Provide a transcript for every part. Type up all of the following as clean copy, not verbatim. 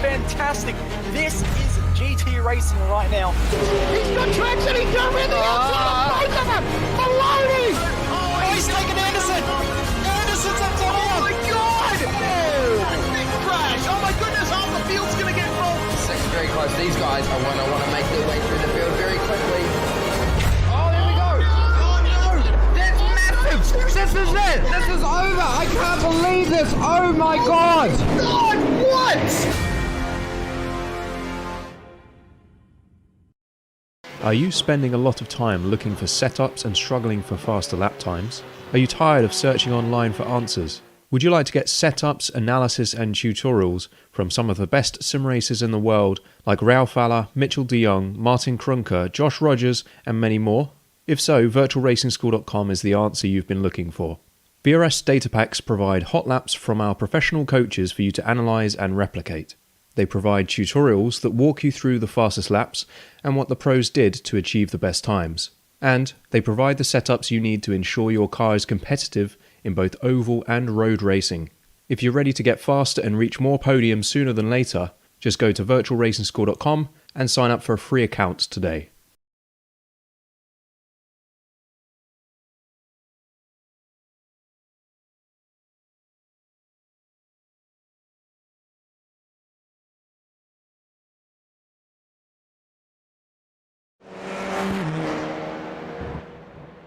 Fantastic. This is GT racing right now. He's got traction, he's got rid of the outside, both of them! Maloney! Oh, he's taken Anderson! Anderson's up top! Oh my god! Oh. Big crash! Oh my goodness, half the field's gonna get rolled! Second very close. These guys are want to make their way through the field very quickly. Oh, there we go! Oh no! That's massive! This is it! This is over! I can't believe this! Oh my god! God, what? Are you spending a lot of time looking for setups and struggling for faster lap times? Are you tired of searching online for answers? Would you like to get setups, analysis and tutorials from some of the best sim racers in the world like Ralph Alla, Mitchell de Jong, Martin Krunker, Josh Rogers and many more? If so, virtualracingschool.com is the answer you've been looking for. VRS data packs provide hot laps from our professional coaches for you to analyse and replicate. They provide tutorials that walk you through the fastest laps and what the pros did to achieve the best times. And they provide the setups you need to ensure your car is competitive in both oval and road racing. If you're ready to get faster and reach more podiums sooner than later, just go to virtualracingschool.com and sign up for a free account today.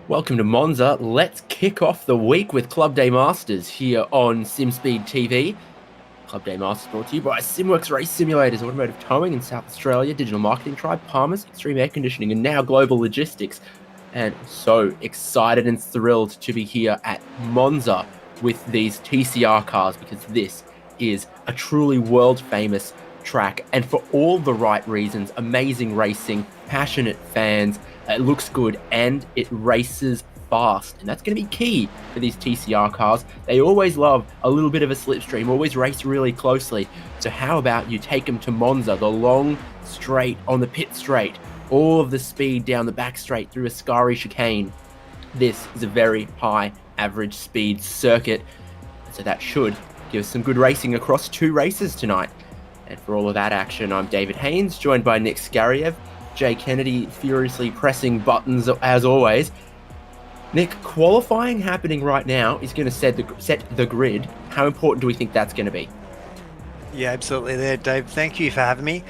Welcome to Monza. Let's kick off the week with Club Day Masters here on SimSpeed TV. Club Day Masters brought to you by SimWorks Race Simulators, Automotive Towing in South Australia, Digital Marketing Tribe, Palmer's, Extreme Air Conditioning, and now Global Logistics. And so excited and thrilled to be here at Monza with these TCR cars because this is a truly world-famous track and for all the right reasons. Amazing racing, passionate fans, it looks good and it races fast, and that's going to be key for these TCR cars. They always love a little bit of a slipstream, always race really closely. So how about you take them to Monza, the long straight on the pit straight, all of the speed down the back straight through Ascari chicane. This is a very high average speed circuit, so that should give us some good racing across two races tonight. And for all of that action, I'm David Haynes, joined by Nick Skariev, Jay Kennedy furiously pressing buttons as always. Nick, qualifying happening right now is going to set the grid. How important do we think that's going to be? Yeah, absolutely there, Dave. Thank you for having me.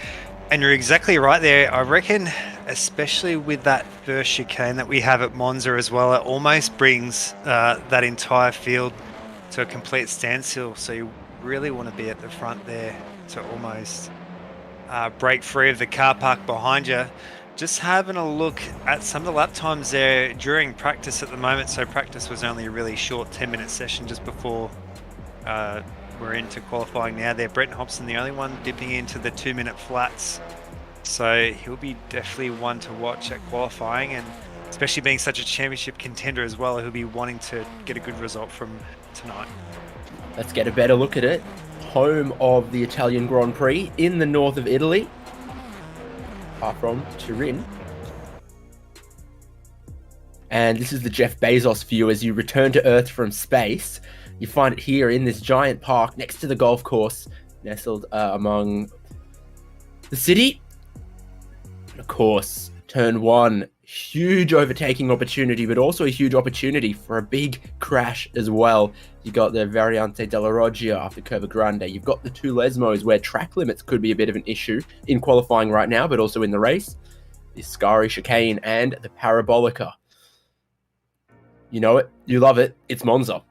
And you're exactly right there. I reckon, especially with that first chicane that we have at Monza as well, it almost brings that entire field to a complete standstill. So you really want to be at the front there to almost break free of the car park behind you. Just having a look at some of the lap times there during practice at the moment. So practice was only a really short 10-minute session just before we're into qualifying now there. Brenton Hobson, the only one dipping into the 2-minute flats. So he'll be definitely one to watch at qualifying, and especially being such a championship contender as well, he'll be wanting to get a good result from tonight. Let's get a better look at it. Home of the Italian Grand Prix in the north of Italy, far from Turin. And this is the Jeff Bezos view as you return to Earth from space. You find it here in this giant park next to the golf course, nestled among the city. And of course, turn one, huge overtaking opportunity, but also a huge opportunity for a big crash as well. You got the Variante della Roggia after Curva Grande. You've got the two Lesmos where track limits could be a bit of an issue in qualifying right now, but also in the race. The Scari chicane and the Parabolica. You know it, you love it, it's Monza.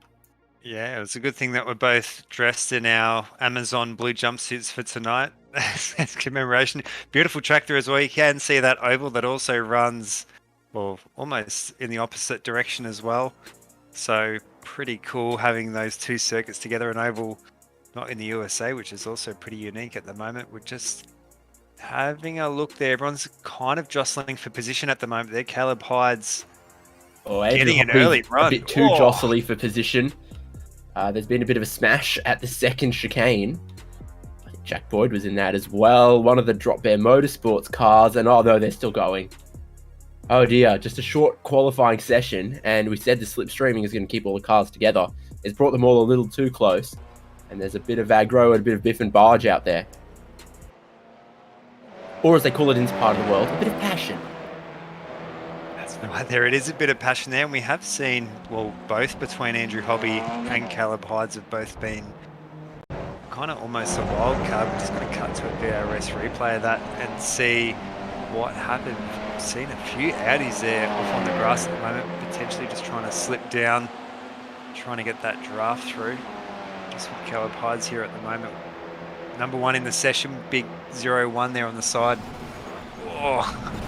Yeah, it was a good thing that we're both dressed in our Amazon blue jumpsuits for tonight. As commemoration. Beautiful track there as well. You can see that oval that also runs, well, almost in the opposite direction as well. So pretty cool having those two circuits together. An oval not in the USA, which is also pretty unique at the moment. We're just having a look there. Everyone's kind of jostling for position at the moment there. Caleb Hyde's getting an early run. A bit too jostly for position. There's been a bit of a smash at the second chicane. I think Jack Boyd was in that as well. One of the Drop Bear Motorsports cars, and oh no, they're still going. Oh dear, just a short qualifying session, and we said the slipstreaming is going to keep all the cars together. It's brought them all a little too close, and there's a bit of aggro and a bit of biff and barge out there. Or as they call it in this part of the world, a bit of passion. Right, there it is, a bit of passion there, and we have seen, well, both between Andrew Hobby and Caleb Hydes have both been kind of almost a wild card. We're just going to cut to a VRS replay of that and see what happened. We've seen a few Audis there off on the grass at the moment, potentially just trying to slip down, trying to get that draft through. Just with Caleb Hydes here at the moment. Number one in the session, big 0-1 there on the side. Oh.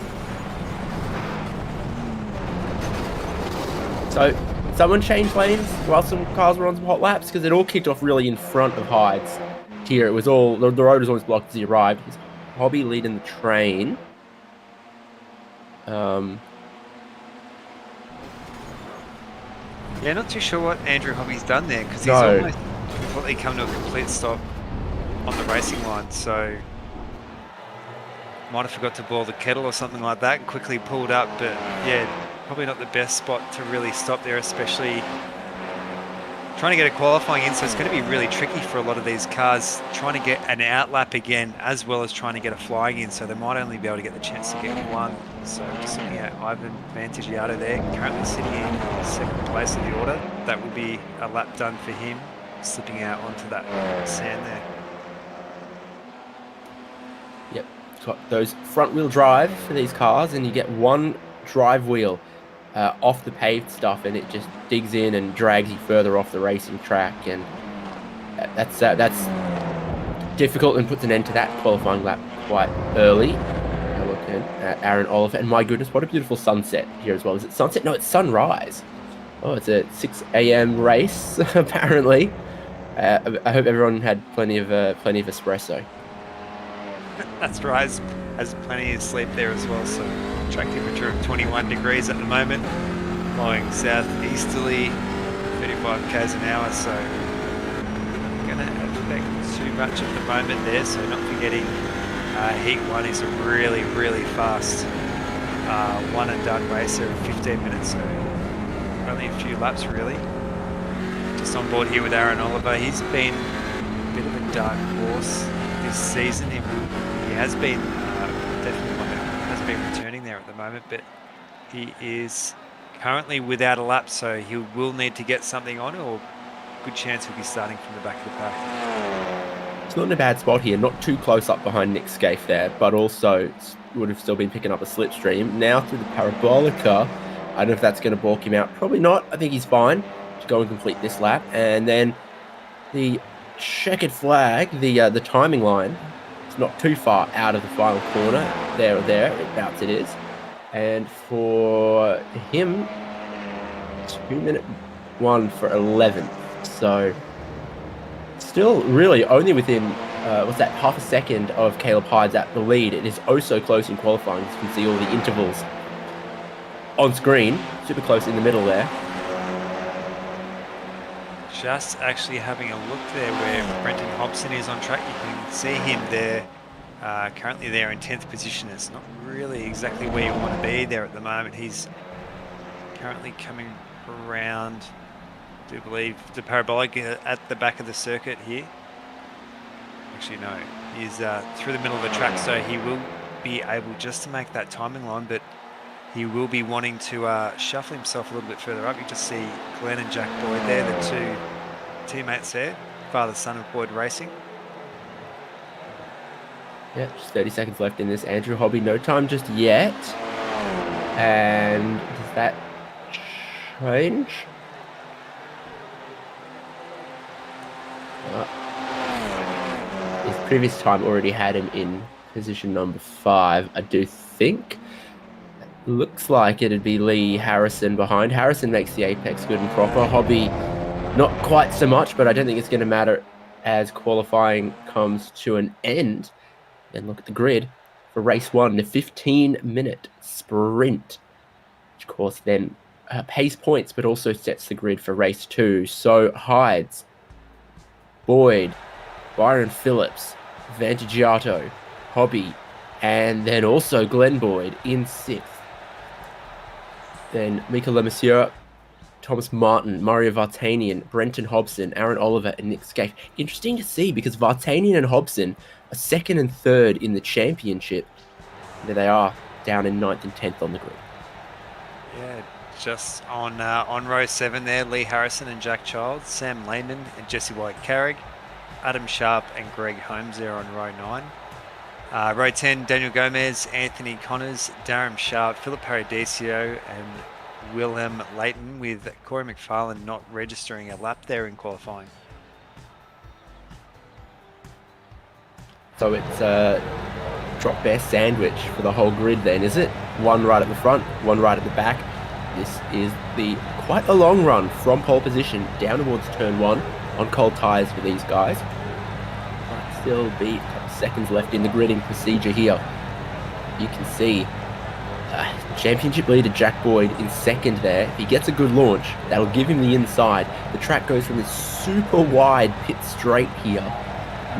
So, someone changed lanes while some cars were on some hot laps, because it all kicked off really in front of Hydes. Here, it was all, the road was always blocked as he arrived. His Hobby leading the train. Yeah, not too sure what Andrew Hobby's done there, because he's almost completely come to a complete stop on the racing line, so might have forgot to boil the kettle or something like that and quickly pulled up, but yeah, probably not the best spot to really stop there, especially trying to get a qualifying in, so it's going to be really tricky for a lot of these cars trying to get an outlap again as well as trying to get a flying in, so they might only be able to get the chance to get one. So just looking at Ivan Vantagiato there, currently sitting in second place in the order. That will be a lap done for him, slipping out onto that sand there. Yep, got those front wheel drive for these cars, and you get one drive wheel off the paved stuff, and it just digs in and drags you further off the racing track, and that's difficult and puts an end to that qualifying lap quite early. Now looking at Aaron Oliver, and my goodness, what a beautiful sunset here as well. Is it sunset? No, it's sunrise. Oh, it's a 6 a.m. race apparently. I hope everyone had plenty of espresso. That's right, has plenty of sleep there as well, so track temperature of 21 degrees at the moment, blowing southeasterly, 35 k's an hour, so not going to affect too much at the moment there, so not forgetting Heat 1 is a really, really fast one and done racer of 15 minutes, so only a few laps really. Just on board here with Aaron Oliver, he's been a bit of a dark horse this season. He has been definitely one that has been returning there at the moment, but he is currently without a lap, so he will need to get something on, or good chance he'll be starting from the back of the pack. It's not in a bad spot here, not too close up behind Nick Scaife there, but also would have still been picking up a slipstream. Now through the Parabolica, I don't know if that's going to balk him out. Probably not. I think he's fine to go and complete this lap. And then the checkered flag, the timing line, it's not too far out of the final corner. There, about it is. And for him, 2-minute 1 for 11th. So still really only within, half a second of Caleb Hyde's at the lead. It is oh so close in qualifying. You can see all the intervals on screen. Super close in the middle there. Just actually having a look there where Brenton Hobson is on track. You can see him there, currently there in 10th position. It's not really exactly where you want to be there at the moment. He's currently coming around, I do believe, the parabolic at the back of the circuit here. Actually, no, he's through the middle of the track, so he will be able just to make that timing line, but he will be wanting to shuffle himself a little bit further up. You just see Glenn and Jack Boyd there, the two teammates there, father-son of Boyd Racing. Yeah, just 30 seconds left in this. Andrew Hobby, no time just yet. And does that change? His previous time already had him in position number 5, I do think. Looks like it'd be Lee Harrison behind. Harrison makes the apex good and proper. Hobby, not quite so much, but I don't think it's going to matter as qualifying comes to an end. Then look at the grid for race 1, the 15-minute sprint, which of course then pays points, but also sets the grid for race 2. So Hydes, Boyd, Byron Phillips, Vantagiato, Hobby, and then also Glenn Boyd in 6th. Then Mika Lemassieur, Thomas Martin, Mario Vartanian, Brenton Hobson, Aaron Oliver, and Nick Scaife. Interesting to see because Vartanian and Hobson are 2nd and 3rd in the championship. There they are, down in 9th and 10th on the grid. Yeah, just on row 7 there, Lee Harrison and Jack Childs, Sam Layman and Jesse White-Carrick, Adam Sharp and Greg Holmes there on row 9. Row 10, Daniel Gomez, Anthony Connors, Darren Sharp, Philip Paradiso and Wilhelm Leighton, with Cory Mcfarlane not registering a lap there in qualifying. So it's a drop bear sandwich for the whole grid then, is it? One right at the front, one right at the back. This is quite a long run from pole position down towards turn 1 on cold tyres for these guys. Might still be a couple seconds left in the gridding procedure here. You can see championship leader Jack Boyd in 2nd there. If he gets a good launch, that'll give him the inside. The track goes from this super wide pit straight here,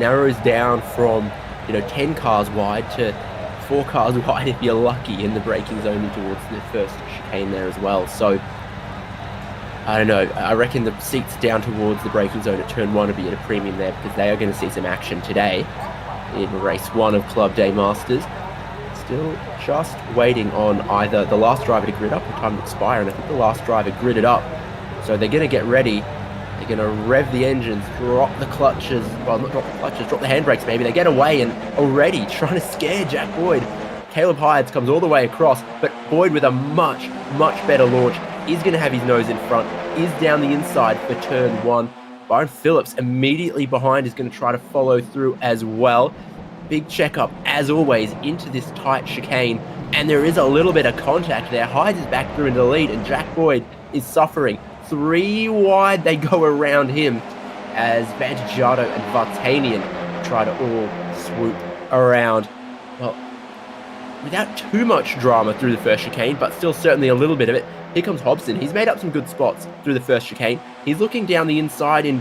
narrows down from 10 cars wide to 4 cars wide if you're lucky in the braking zone towards the first chicane there as well. So I don't know, I reckon the seats down towards the braking zone at turn 1 will be at a premium there, because they are going to see some action today in race 1 of Club Day Masters. Still just waiting on either the last driver to grid up or time to expire, and I think the last driver gridded up. So they're going to get ready. They're going to rev the engines, drop the clutches, well, not drop the clutches, drop the handbrakes maybe. They get away and already trying to scare Jack Boyd. Caleb Hydes comes all the way across, but Boyd with a much, much better launch is going to have his nose in front, is down the inside for turn 1. Byron Phillips immediately behind is going to try to follow through as well. Big checkup, as always, into this tight chicane, and there is a little bit of contact there. Hydes is back through into the lead, and Jack Boyd is suffering. 3 wide they go around him as Vantagiato and Vartanian try to all swoop around. Well, without too much drama through the first chicane, but still certainly a little bit of it. Here comes Hobson. He's made up some good spots through the first chicane. He's looking down the inside in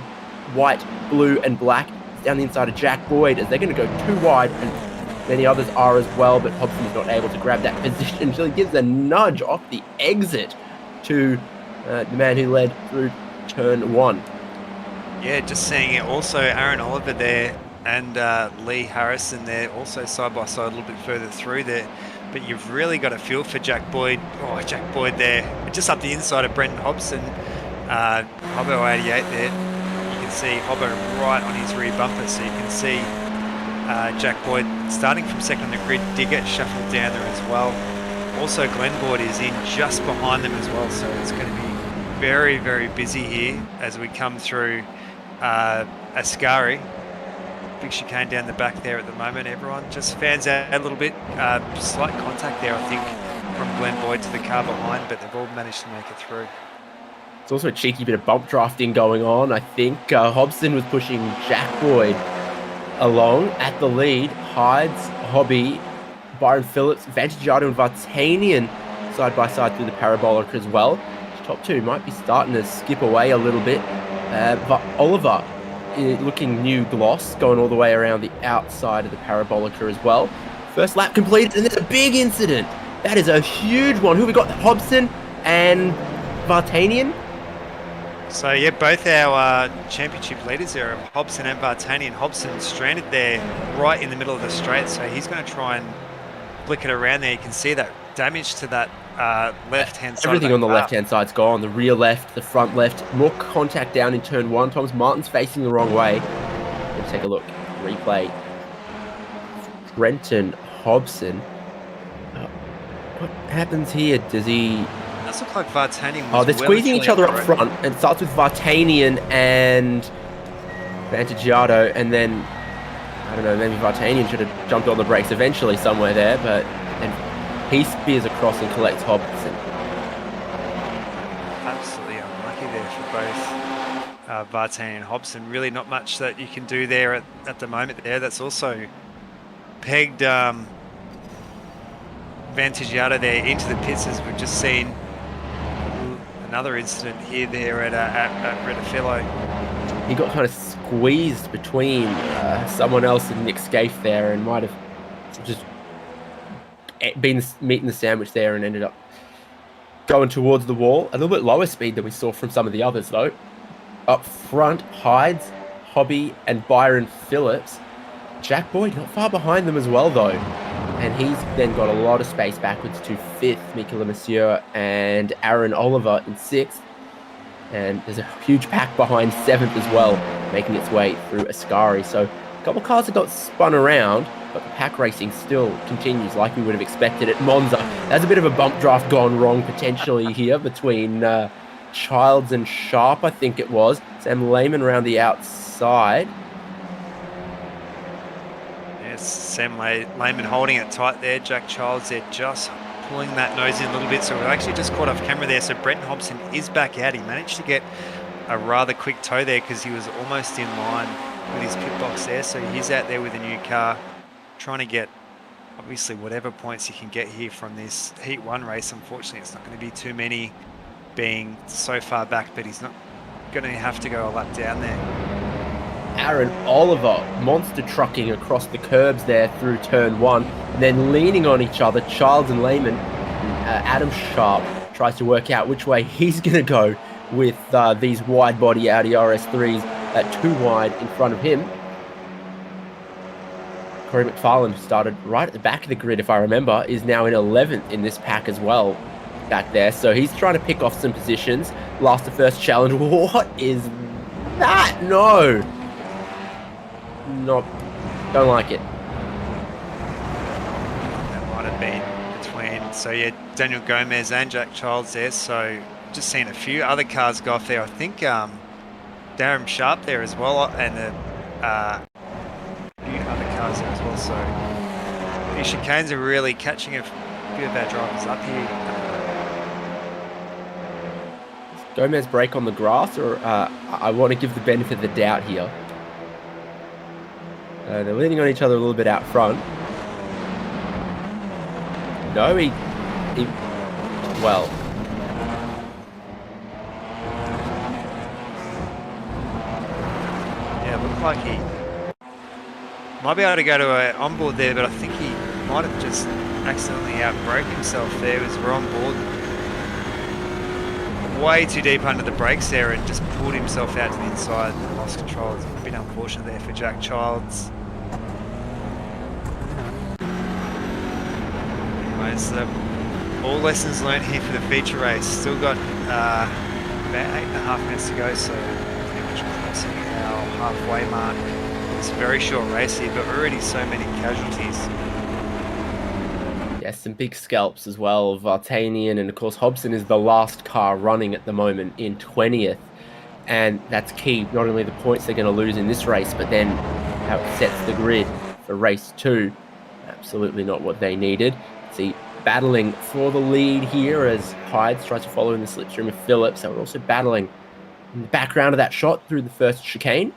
white, blue, and black. Down the inside of Jack Boyd as they're going to go too wide, and many others are as well, but Hobson's not able to grab that position, so he gives a nudge off the exit to the man who led through turn 1. Yeah, just seeing it. Also, Aaron Oliver there and Lee Harrison there, also side by side a little bit further through there. but you've really got a feel for Jack Boyd. Oh, Jack Boyd there, just up the inside of Brenton Hobson. Hobbo 88 there. You can see Hobbo right on his rear bumper, so you can see Jack Boyd starting from second on the grid. Diggett shuffled down there as well. Also, Glenn Boyd is in just behind them as well, so it's going to be very, very busy here as we come through Ascari. Big chicane down the back there at the moment. Everyone just fans out a little bit. Slight contact there, I think, from Glenn Boyd to the car behind, but they've all managed to make it through. It's also a cheeky bit of bump drafting going on. I think Hobson was pushing Jack Boyd along at the lead. Hydes, Hobby, Byron Phillips, Vantagiato and Vartanian side by side through the parabolic as well. Top two might be starting to skip away a little bit. But Oliver looking new gloss, going all the way around the outside of the parabolica as well. First lap completed, and there's a big incident. That is a huge one. Who have we got? Hobson and Vartanian. So yeah, both our championship leaders there, Hobson and Vartanian. Hobson stranded there right in the middle of the straight, so he's going to try and flick it around there. You can see that damage to that left-hand side. Everything on the left-hand side's gone. The rear left, the front left. More contact down in turn one. Thomas Martin's facing the wrong way. Let's take a look. Replay. Brenton Hobson. What happens here? Does he... Does look like Vartanian was Oh, they're squeezing each other up right front. And it starts with Vartanian and Vantagiato, and then, I don't know, maybe Vartanian should have jumped on the brakes eventually somewhere there, but and he spears across and collects Hobson. Absolutely unlucky there for both Vartanian and Hobson. Really not much that you can do there at the moment there. That's also pegged Vantagiato there into the pits, as we've just seen. Another incident here there at Redafillo. He got kind of squeezed between someone else and Nick Scaife there, and might have just been meeting the sandwich there and ended up going towards the wall. A little bit lower speed than we saw from some of the others though. Up front, Hydes, Hobby and Byron Phillips. Jack Boyd not far behind them as well though. And he's then got a lot of space backwards to 5th, Mikel Lemassieur and Aaron Oliver in 6th. And there's a huge pack behind 7th as well, making its way through Ascari. So a couple of cars have got spun around, but the pack racing still continues like we would have expected at Monza. There's a bit of a bump draft gone wrong potentially here between Childs and Sharp, I think it was. Sam Layman around the outside. Sam Layman holding it tight there. Jack Childs there just pulling that nose in a little bit. So we've actually just caught off camera there. So Brenton Hobson is back out. He managed to get a rather quick tow there because he was almost in line with his pit box there. So he's out there with a new car trying to get obviously whatever points he can get here from this Heat 1 race. Unfortunately, it's not going to be too many being so far back, but he's not going to have to go a lap down there. Aaron Oliver monster trucking across the curbs there through turn 1, and then leaning on each other. Childs and Layman. Adam Sharp tries to work out which way he's going to go with these wide body Audi RS3s too wide in front of him. Cory Mcfarlane started right at the back of the grid, if I remember, is now in 11th in this pack as well back there. So he's trying to pick off some positions. Last the first challenge. What is that? No. Not, don't like it. That might have been between, so yeah, Daniel Gomez and Jack Childs there. So just seen a few other cars go off there. I think Darren Sharp there as well, and a few other cars there as well. So these chicanes are really catching a few of our drivers up here. Gomez brake on the grass, or I want to give the benefit of the doubt here. They're leaning on each other a little bit out front. No, he well. Yeah, looked like he might be able to go to an onboard there, but I think he might have just accidentally outbroke himself there as we're on board. Way too deep under the brakes there and just pulled himself out to the inside and lost control. It's a bit unfortunate there for Jack Childs. almost. All lessons learned here for the feature race. Still got about 8.5 minutes to go, so pretty much crossing our halfway mark. It's a very short race here, but already so many casualties. Yes, some big scalps as well. Vartanian and of course Hobson is the last car running at the moment in 20th. And that's key, not only the points they're going to lose in this race, but then how it sets the grid for race 2. Absolutely not what they needed. See, battling for the lead here as Hides tries to follow in the slipstream of Phillips. They were also battling in the background of that shot through the first chicane.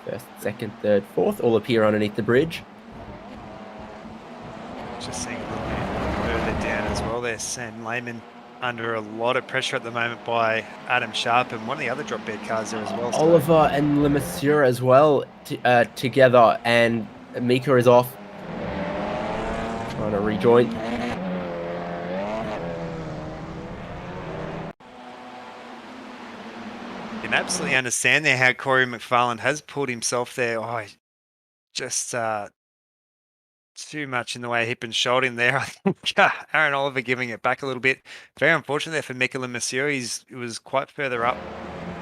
First, second, third, fourth all appear underneath the bridge. Just seeing a little bit further down as well there. Sam Layman under a lot of pressure at the moment by Adam Sharp and one of the other drop bed cars there as well. So. Oliver and Lemercier as well together, and Mika is off. Trying to rejoin. You can absolutely understand there how Cory Mcfarlane has pulled himself there. Oh, just too much in the way of hip and shoulder there. I think Aaron Oliver giving it back a little bit. Very unfortunate there for Mika Lemercier. He was quite further up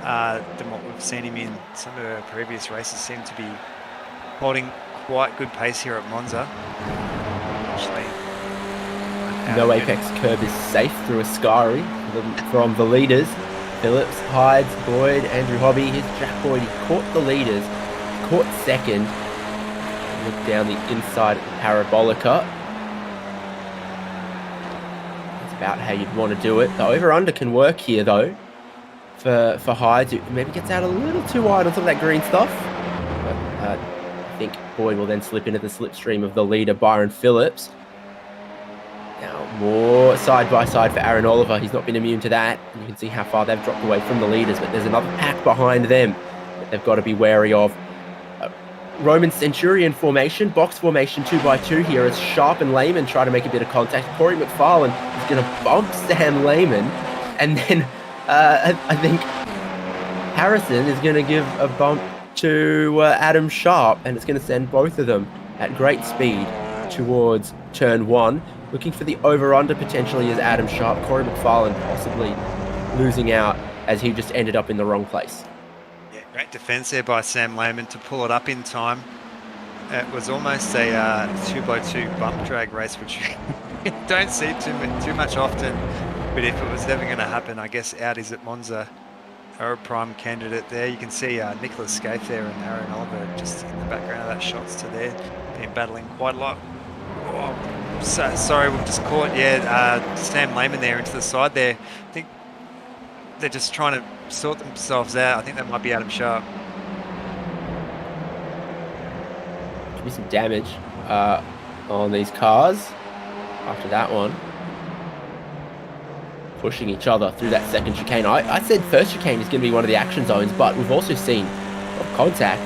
than what we've seen him in some of our previous races. Seemed to be holding quite good pace here at Monza. Actually, No apex curb is safe through Ascari from the leaders. Phillips, Hides, Boyd, Andrew Hobby. Here's Jack Boyd. He caught the leaders, caught second. Look down the inside of the Parabolica. That's about how you'd want to do it. The over-under can work here, though, for Hides. It maybe gets out a little too wide on some of that green stuff. But I think Boyd will then slip into the slipstream of the leader, Byron Phillips. Now, more side-by-side for Aaron Oliver. He's not been immune to that. And you can see how far they've dropped away from the leaders. But there's another pack behind them that they've got to be wary of. Roman Centurion formation, box formation 2x2 here as Sharp and Layman try to make a bit of contact. Cory Mcfarlane is going to bump Sam Layman. And then I think Harrison is going to give a bump to Adam Sharp. And it's going to send both of them at great speed towards turn 1. Looking for the over-under potentially is Adam Sharp. Cory Mcfarlane possibly losing out as he just ended up in the wrong place. Yeah, great defense there by Sam Layman to pull it up in time. It was almost a 2x2 bump drag race, which you don't see too much often. But if it was ever going to happen, I guess Audis at Monza are a prime candidate there. You can see Nicholas Scaife there and Aaron Oliver just in the background of that shots to there. Been battling quite a lot. Oh, so, sorry, we've just caught, Sam Layman there into the side there. I think they're just trying to sort themselves out. I think that might be Adam Sharp. Could be some damage on these cars after that one. Pushing each other through that second chicane. I said first chicane is going to be one of the action zones, but we've also seen a lot of contact.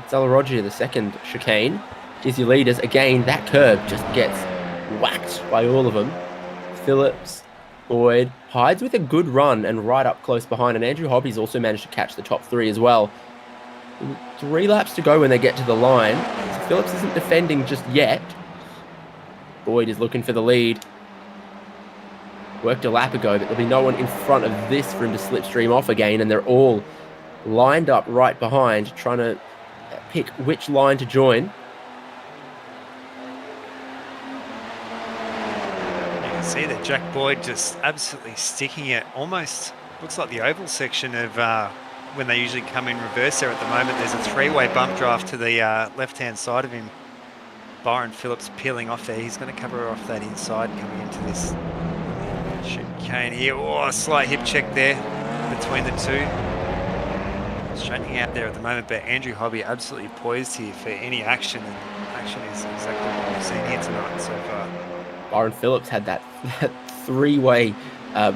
Zella Roger, the second chicane, is your leaders. Again, that curb just gets whacked by all of them. Phillips, Boyd, Hides with a good run and right up close behind. And Andrew Hobby's also managed to catch the top 3 as well. 3 laps to go when they get to the line. So Phillips isn't defending just yet. Boyd is looking for the lead. Worked a lap ago, but there'll be no one in front of this for him to slipstream off again. And they're all lined up right behind, trying to pick which line to join. See that Jack Boyd just absolutely sticking it. Almost looks like the oval section of when they usually come in reverse there at the moment. There's a 3-way bump draft to the left-hand side of him. Byron Phillips peeling off there. He's going to cover off that inside coming into this chicane here. Oh, a slight hip check there between the two. Straightening out there at the moment, but Andrew Hobby absolutely poised here for any action. And action is exactly what we've seen here tonight so far. Byron Phillips had that 3-way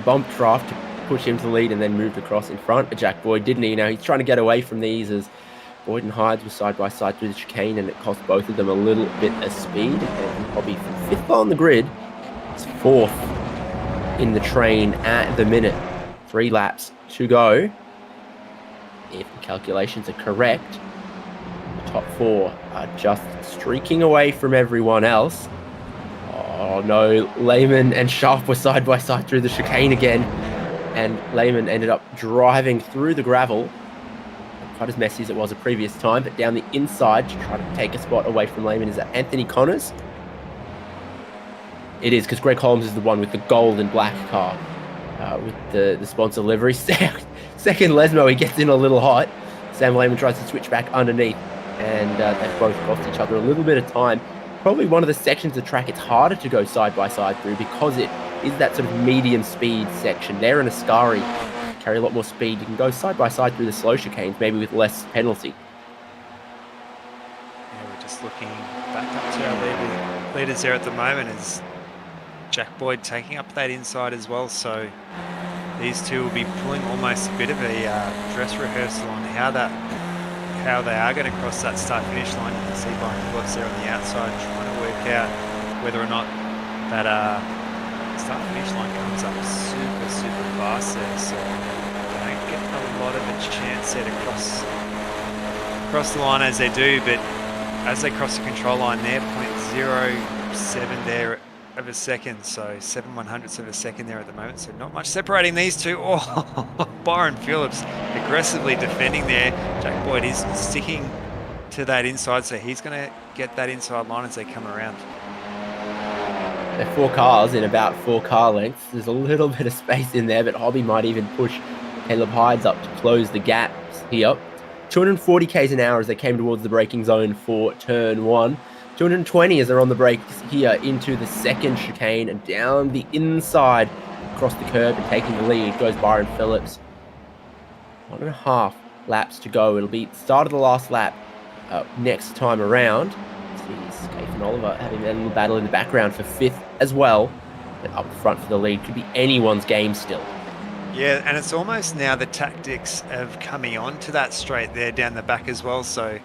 bump draft to push him to the lead and then moved across in front. But Jack Boyd didn't he? Now he's trying to get away from these as Boyd and Hides were side by side through the chicane, and it cost both of them a little bit of speed. And Hobby from 5th on the grid is 4th in the train at the minute. 3 laps to go. If the calculations are correct, top four are just streaking away from everyone else. Oh no, Layman and Sharp were side by side through the chicane again, and Layman ended up driving through the gravel, quite as messy as it was the previous time, but down the inside to try to take a spot away from Layman. Is that Anthony Connors? It is, because Greg Holmes is the one with the gold and black car with the sponsor livery. Second Lesmo, he gets in a little hot. Sam Layman tries to switch back underneath, and they both cost each other a little bit of time. Probably one of the sections of the track it's harder to go side by side through, because it is that sort of medium speed section. There in Ascari, carry a lot more speed. You can go side by side through the slow chicanes, maybe with less penalty. Yeah, we're just looking back up to our leaders there at the moment. Is Jack Boyd taking up that inside as well, so these two will be pulling almost a bit of a dress rehearsal on how they are going to cross that start-finish line. You can see Byron Phillips there on the outside trying to work out whether or not that start-finish line comes up super fast there, so they don't get a lot of a chance there to cross the line as they do, but as they cross the control line there, 0.07 there of a second, so 7/100ths of a second there at the moment, so not much separating these two. Oh, Byron Phillips aggressively defending there. Jack Boyd is sticking to that inside, so he's going to get that inside line as they come around. They're 4 cars in about 4 car lengths. There's a little bit of space in there, but Hobby might even push Caleb Hydes up to close the gaps here. 240 k's an hour as they came towards the braking zone for turn 1. 220 as they're on the brakes here into the second chicane, and down the inside across the curb and taking the lead goes Byron Phillips. 1.5 laps to go. It'll be the start of the last lap next time around. Jeez, Nathan Oliver having a little battle in the background for 5th as well, but up front for the lead could be anyone's game still. Yeah, and it's almost now the tactics of coming on to that straight there down the back as well, so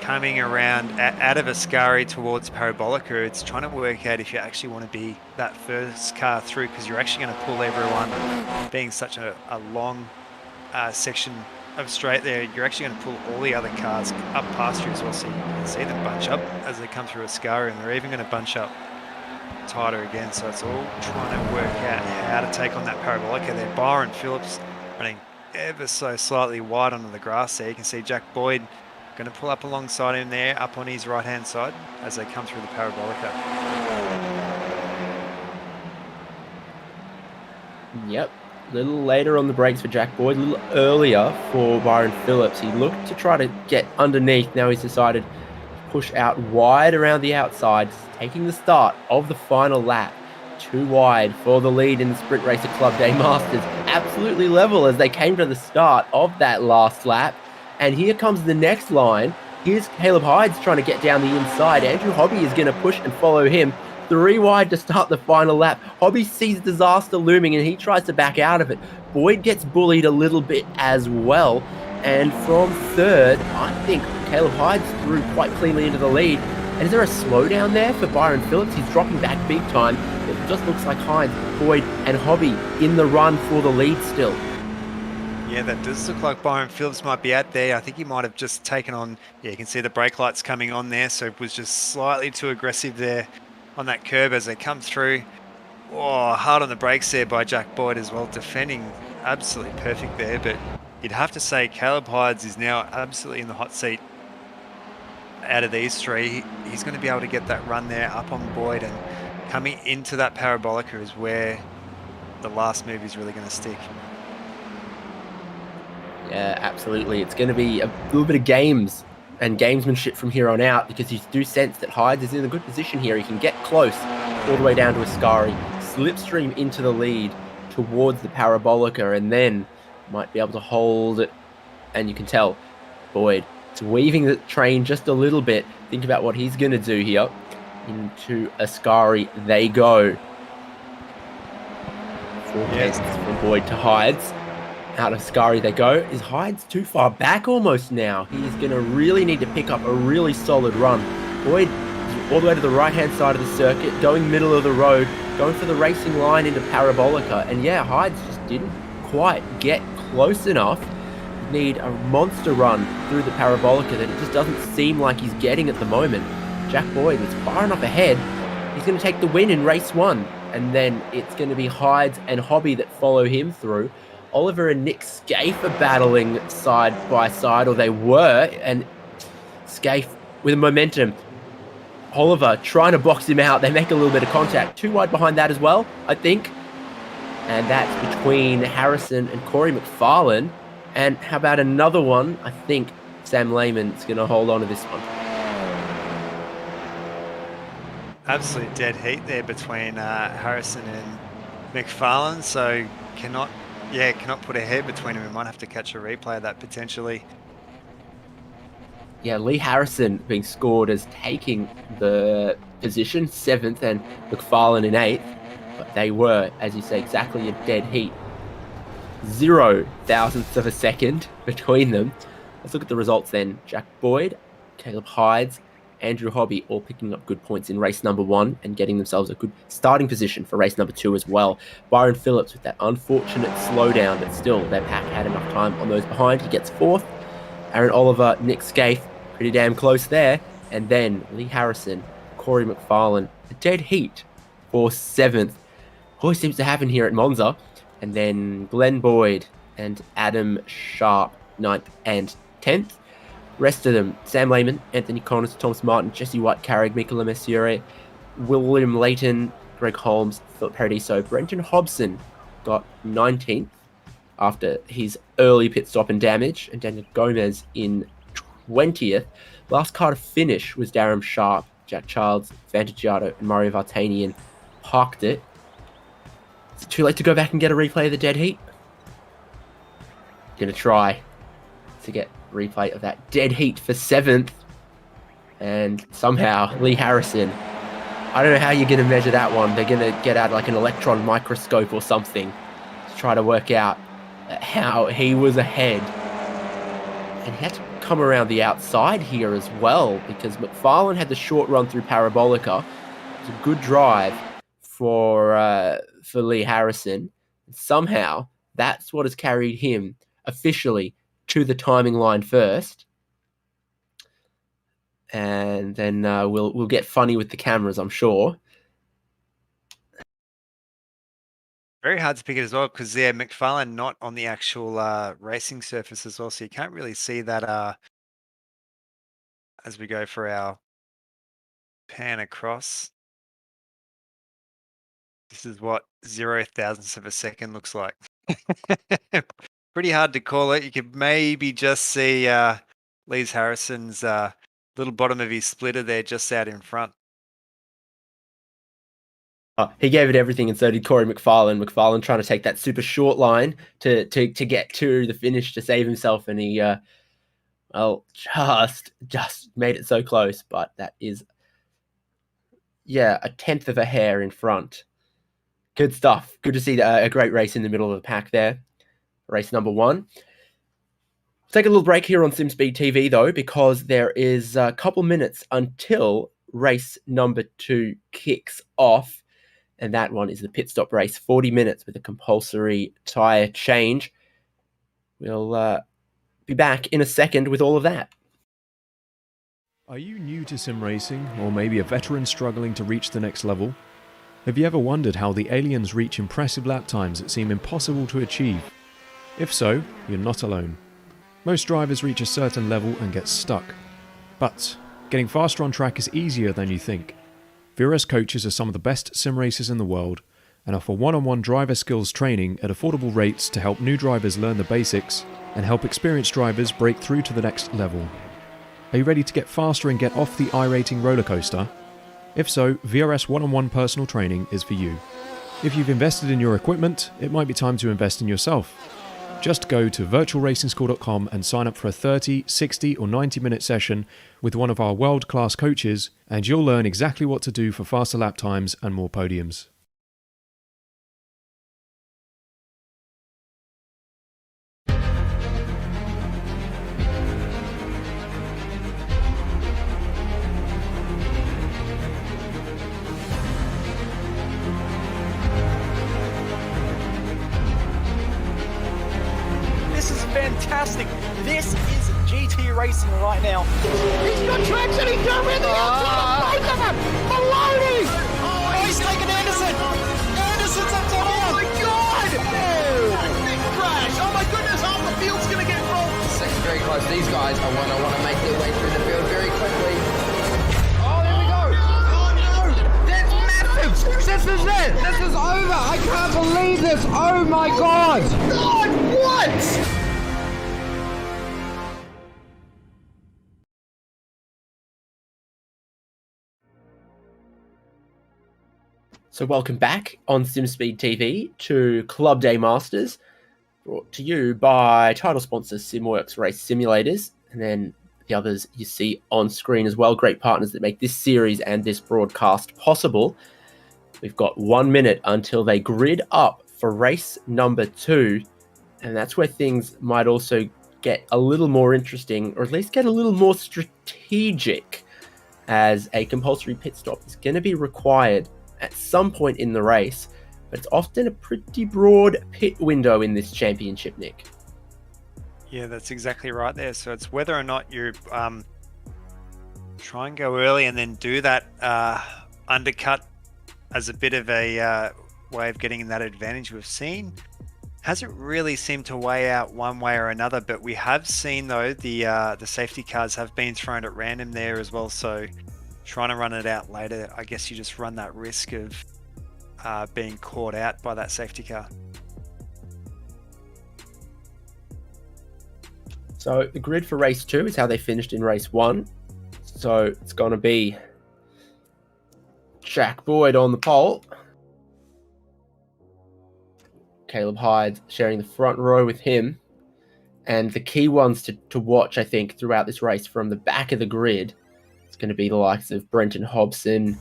coming around out of Ascari towards Parabolica, it's trying to work out if you actually want to be that first car through, because you're actually going to pull everyone, being such a long section of straight there, you're actually going to pull all the other cars up past you as well, so you can see them bunch up as they come through Ascari, and they're even going to bunch up tighter again, so it's all trying to work out how to take on that Parabolica there. Byron Phillips running ever so slightly wide onto the grass there. You can see Jack Boyd going to pull up alongside him there, up on his right-hand side as they come through the Parabolica. Yep, a little later on the brakes for Jack Boyd, a little earlier for Byron Phillips. He looked to try to get underneath. Now he's decided to push out wide around the outside, taking the start of the final lap. Too wide for the lead in the Sprint Racer Club Day Masters. Absolutely level as they came to the start of that last lap. And here comes the next line. Here's Caleb Hydes trying to get down the inside. Andrew Hobby is going to push and follow him. 3 wide to start the final lap. Hobby sees disaster looming and he tries to back out of it. Boyd gets bullied a little bit as well. And from 3rd, I think Caleb Hydes threw quite cleanly into the lead. And is there a slowdown there for Byron Phillips? He's dropping back big time. It just looks like Hydes, Boyd and Hobby in the run for the lead still. Yeah, that does look like Byron Phillips might be out there. I think he might have just taken on, yeah, you can see the brake lights coming on there, so it was just slightly too aggressive there on that curb as they come through. Oh, hard on the brakes there by Jack Boyd as well, defending absolutely perfect there, but you'd have to say Caleb Hydes is now absolutely in the hot seat out of these 3. He's going to be able to get that run there up on Boyd, and coming into that Parabolica is where the last move is really going to stick. Yeah, absolutely. It's going to be a little bit of games and gamesmanship from here on out, because you do sense that Hydes is in a good position here. He can get close all the way down to Ascari, slipstream into the lead towards the Parabolica, and then might be able to hold it. And you can tell Boyd is weaving the train just a little bit. Think about what he's going to do here. Into Ascari they go. 4 tenths from Boyd to Hydes. Out of Ascari they go. Is Hydes too far back almost now? He's going to really need to pick up a really solid run. Boyd is all the way to the right-hand side of the circuit, going middle of the road, going for the racing line into Parabolica. And yeah, Hydes just didn't quite get close enough. need a monster run through the Parabolica that it just doesn't seem like he's getting at the moment. Jack Boyd is far enough ahead. He's going to take the win in race 1. And then it's going to be Hides and Hobby that follow him through. Oliver and Nick Scaife are battling side by side, or they were. And Scaife with momentum. Oliver trying to box him out. They make a little bit of contact. Too wide behind that as well, I think. And that's between Harrison and Cory Mcfarlane. And how about another one? I think Sam Layman's going to hold on to this one. Absolute dead heat there between Harrison and McFarlane, so cannot put a head between them. We might have to catch a replay of that potentially. Yeah, Lee Harrison being scored as taking the position, 7th, and McFarlane in 8th. But they were, as you say, exactly a dead heat. 0 thousandths of a second between them. Let's look at the results then. Jack Boyd, Caleb Hides, Andrew Hobby all picking up good points in race number 1 and getting themselves a good starting position for race number 2 as well. Byron Phillips with that unfortunate slowdown, but still their pack had enough time on those behind. He gets 4th. Aaron Oliver, Nick Scaife, pretty damn close there. And then Lee Harrison, Cory Mcfarlane, a dead heat for 7th. Always seems to happen here at Monza. And then Glenn Boyd and Adam Sharp, 9th and 10th. Rest of them, Sam Layman, Anthony Connors, Thomas Martin, Jesse White Carrick, Mikola Messiere, William Layton, Greg Holmes, Philip Paradiso. Brenton Hobson got 19th after his early pit stop and damage, and Daniel Gomez in 20th. Last car to finish was Darren Sharp, Jack Childs, Vantagiato, and Mario Vartanian parked it. Is it too late to go back and get a replay of the dead heat? Gonna try to get replay of that dead heat for 7th, and somehow Lee Harrison, I don't know how you're going to measure that one. They're going to get out like an electron microscope or something to try to work out how he was ahead. And he had to come around the outside here as well, because McFarlane had the short run through Parabolica. It was a good drive for Lee Harrison. Somehow that's what has carried him officially to the timing line first, and then we'll get funny with the cameras, I'm sure. Very hard to pick it as well because McFarlane not on the actual racing surface as well, so you can't really see that as we go for our pan across. This is what 0 thousandths of a second looks like. Pretty hard to call it. You could maybe just see Lee Harrison's little bottom of his splitter there just out in front. He gave it everything, and so did Cory Mcfarlane. McFarlane trying to take that super short line to get to the finish to save himself, and he just made it so close. But that is, a 10th of a hair in front. Good stuff. Good to see a great race in the middle of the pack there. Race number 1. Take a little break here on SimSpeed TV though, because there is a couple minutes until race number 2 kicks off. And that one is the pit stop race, 40 minutes with a compulsory tyre change. We'll be back in a second with all of that. Are you new to sim racing, or maybe a veteran struggling to reach the next level? Have you ever wondered how the aliens reach impressive lap times that seem impossible to achieve? If so, you're not alone. Most drivers reach a certain level and get stuck. But getting faster on track is easier than you think. VRS coaches are some of the best sim racers in the world and offer one-on-one driver skills training at affordable rates to help new drivers learn the basics and help experienced drivers break through to the next level. Are you ready to get faster and get off the iRacing roller coaster? If so, VRS one-on-one personal training is for you. If you've invested in your equipment, it might be time to invest in yourself. Just go to virtualracingschool.com and sign up for a 30, 60 or 90-minute session with one of our world-class coaches, and you'll learn exactly what to do for faster lap times and more podiums. fantastic. This is GT racing right now. He's got traction. He's got everything outside. Both of them. Maloney. Oh, he's taken Anderson. Anderson's up top. Oh my God. Oh. Big crash. Oh my goodness. Half the field's going to get rolled. Second very close. These guys are want to make their way through the field very quickly. Oh, there we go. Oh no, that's massive. This is it. This is over. I can't believe this. Oh my God. God, what? So welcome back on SimSpeed TV to Club Day Masters, brought to you by title sponsor SimWorks Race Simulators, and then the others you see on screen as well. Great partners that make this series and this broadcast possible. We've got 1 minute until they grid up for race number 2, and that's where things might also get a little more interesting, or at least get a little more strategic, as a compulsory pit stop is going to be required at some point in the race, but it's often a pretty broad pit window in this championship, Nick. Yeah, that's exactly right there. So it's whether or not you try and go early and then do that undercut as a bit of a way of getting that advantage we've seen. Hasn't really seemed to weigh out one way or another, but we have seen though the safety cars have been thrown at random there as well. So trying to run it out later, I guess you just run that risk of being caught out by that safety car. So the grid for race 2 is how they finished in race 1. So it's going to be Jack Boyd on the pole. Caleb Hyde sharing the front row with him. And the key ones to watch, I think, throughout this race from the back of the grid, it's going to be the likes of Brenton Hobson,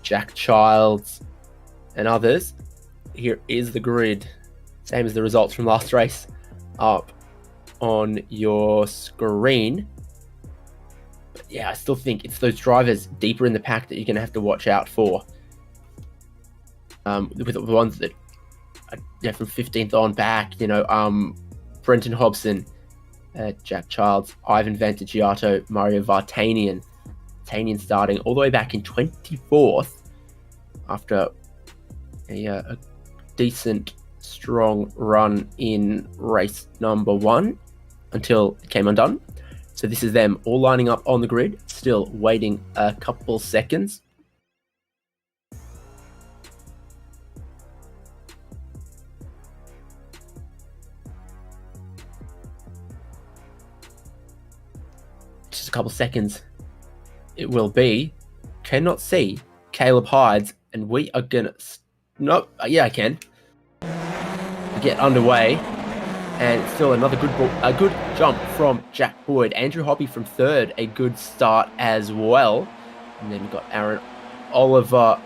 Jack Childs, and others. Here is the grid, same as the results from last race, up on your screen. But yeah, I still think it's those drivers deeper in the pack that you're going to have to watch out for. With the ones that are from 15th on back, Brenton Hobson, Jack Childs, Ivan Vantagiato, Mario Vartanian. Vartanian starting all the way back in 24th after a decent, strong run in race number 1 until it came undone. So this is them all lining up on the grid, still waiting a couple seconds. Just a couple seconds. It will be. Cannot see Caleb Hydes, and we are gonna. Nope. Yeah, I can. Get underway, and still another a good jump from Jack Boyd. Andrew Hoppy from 3rd, a good start as well. And then we've got Aaron Oliver.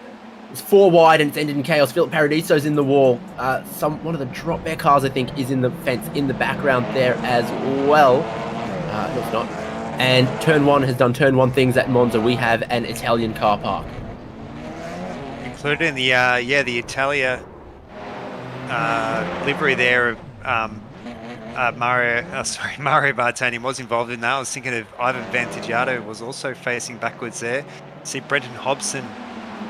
It's 4 wide and it's ended in chaos. Philip Paradiso's in the wall. One of the drop bear cars, I think, is in the fence in the background there as well. No, it's not. And Turn 1 has done Turn 1 things at Monza. We have an Italian car park. Included in the Italia livery there of Mario Bartani was involved in that. I was thinking of Ivan Vantagiato was also facing backwards there. See Brenton Hobson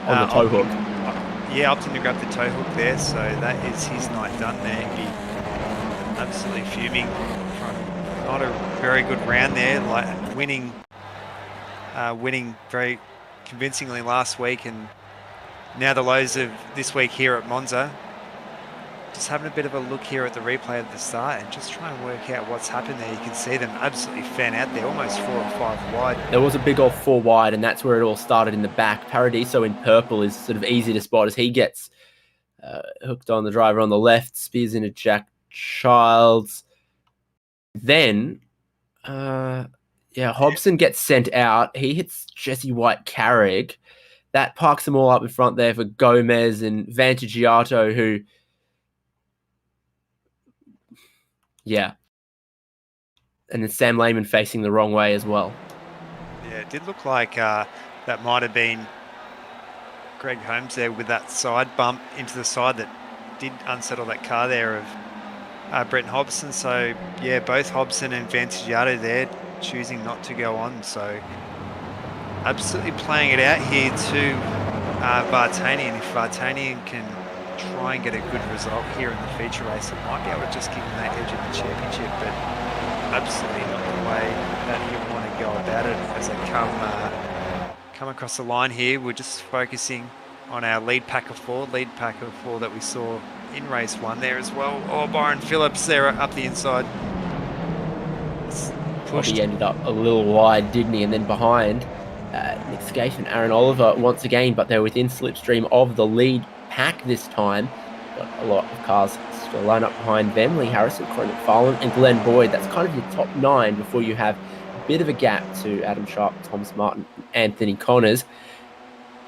on the tow hook. Opting to grab the tow hook there, so that is his night done there. He absolutely fuming from not a very good round there, like winning very convincingly last week, and now the lows of this week here at Monza. Just having a bit of a look here at the replay at the start and just trying to work out what's happened there. You can see them absolutely fan out there, almost 4 or 5 wide. There was a big old 4 wide, and that's where it all started in the back. Paradiso in purple is sort of easy to spot as he gets hooked on the driver on the left, spears into Jack Childs. Then, Hobson gets sent out. He hits Jesse White-Carrick. That parks them all up in front there for Gomez and Vantagiato, who... Yeah. And then Sam Layman facing the wrong way as well. Yeah, it did look like that might have been Greg Holmes there with that side bump into the side that did unsettle that car there of Brent Hobson. So yeah, both Hobson and Vantagiato there choosing not to go on. So absolutely playing it out here to Vartanian. If Vartanian can try and get a good result here in the feature race, it might be able to just give him that edge in the championship, but absolutely not the way that you want to go about it as they come across the line here. We're just focusing on our lead pack of four that we saw in race 1 there as well. Oh, Byron Phillips there up the inside. He ended up a little wide, didn't he? And then behind Nick Scaife and Aaron Oliver once again, but they're within slipstream of the lead pack this time. Got a lot of cars still line up behind them. Lee Harrison, Cory Mcfarlane and Glenn Boyd. That's kind of your top 9 before you have a bit of a gap to Adam Sharp, Thomas Martin, Anthony Connors.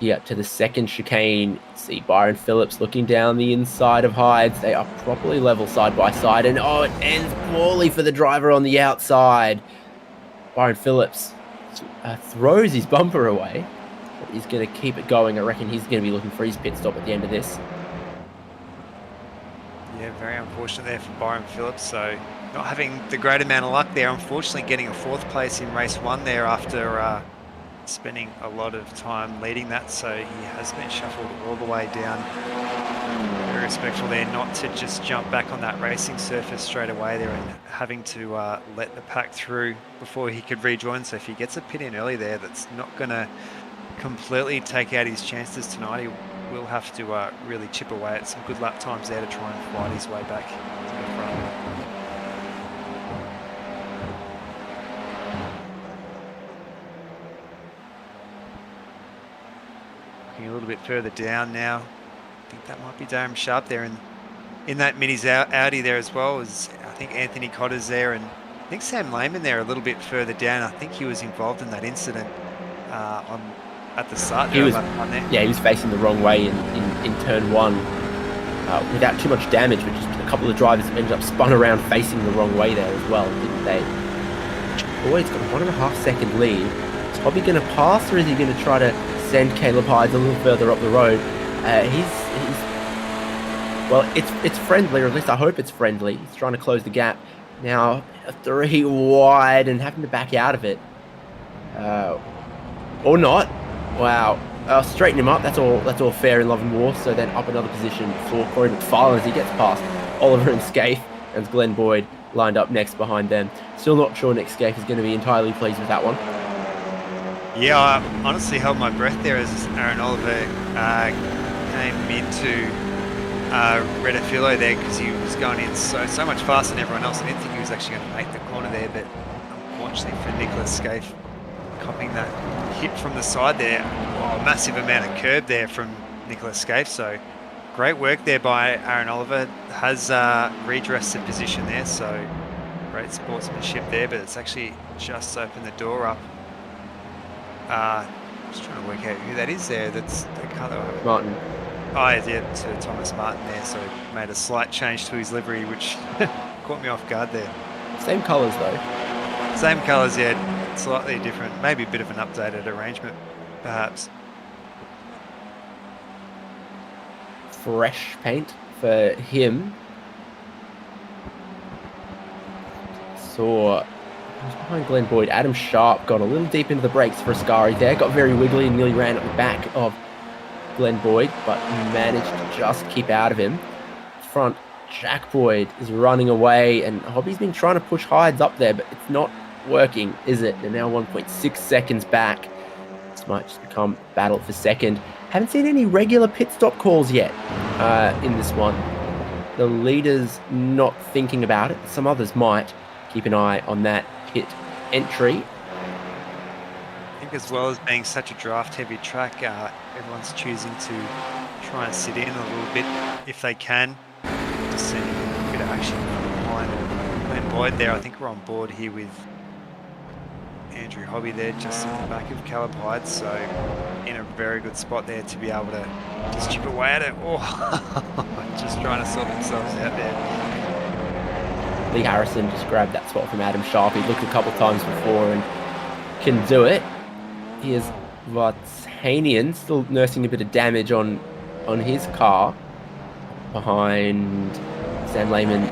Here to the second chicane, see Byron Phillips looking down the inside of Hydes. They are properly level side by side, and oh, it ends poorly for the driver on the outside. Byron Phillips throws his bumper away, but he's going to keep it going. I reckon he's going to be looking for his pit stop at the end of this. Yeah, very unfortunate there for Byron Phillips. So not having the great amount of luck there. Unfortunately, getting a 4th place in race 1 there after spending a lot of time leading that. So he has been shuffled all the way down. Very respectful there not to just jump back on that racing surface straight away there and having to let the pack through before he could rejoin. So if he gets a pit in early there, that's not going to completely take out his chances tonight. He will have to really chip away at some good lap times there to try and fight his way back to the front. Looking a little bit further down now. I think that might be Darren Sharp there, and in that Mini's Audi there as well is I think Anthony Cotter's there, and I think Sam Layman there a little bit further down. I think he was involved in that incident at the start. He was, yeah, he was facing the wrong way in turn 1 without too much damage, but just a couple of drivers ended up spun around facing the wrong way there as well, didn't they? Boyd's got a 1.5 second lead. Is Hobby going to pass, or is he going to try to send Caleb Hydes a little further up the road? Well, it's friendly, or at least I hope it's friendly. He's trying to close the gap. Now 3 wide and having to back out of it, or not. Wow, straighten him up. That's all fair in love and war. So then up another position for Cory Mcfarlane as he gets past Oliver and Scaife, and Glenn Boyd lined up next behind them. Still not sure Nick Scaife is going to be entirely pleased with that one. Yeah, I honestly held my breath there as Aaron Oliver came into Redafilo there, because he was going in so much faster than everyone else. I didn't think he was actually going to make the corner there, but unfortunately for Nicholas Scaife, copying that hit from the side there. Oh, massive amount of curb there from Nicholas Scaife. So great work there by Aaron Oliver. Has redressed the position there, so great sportsmanship there, but it's actually just opened the door up. Just trying to work out who that is there. That's the colour. Martin. Oh, yeah, to Thomas Martin there. So made a slight change to his livery, which caught me off guard there. Same colours though. Same colours, yeah. Slightly different. Maybe a bit of an updated arrangement, perhaps. Fresh paint for him. Saw who's behind Glenn Boyd. Adam Sharp got a little deep into the brakes for Ascari there. Got very wiggly and nearly ran at the back of Glenn Boyd, but managed to just keep out of him. Front, Jack Boyd is running away, and Hobby's been trying to push Hydes up there, but it's not working, is it? They're now 1.6 seconds back. This might just become battle for second. Haven't seen any regular pit stop calls yet in this one. The leaders not thinking about it. Some others might. Keep an eye on that pit entry. I think as well as being such a draft-heavy track, everyone's choosing to try and sit in a little bit if they can. Just seeing a bit of action behind Glenn Boyd there. I think we're on board here with Andrew Hobby there, just on the back of Caleb Hyde, so in a very good spot there to be able to just chip away at it. Oh, just trying to sort themselves out there. Lee Harrison just grabbed that spot from Adam Sharp. He's looked a couple of times before and can do it. Here's Vartanian still nursing a bit of damage on his car behind Sam Layman,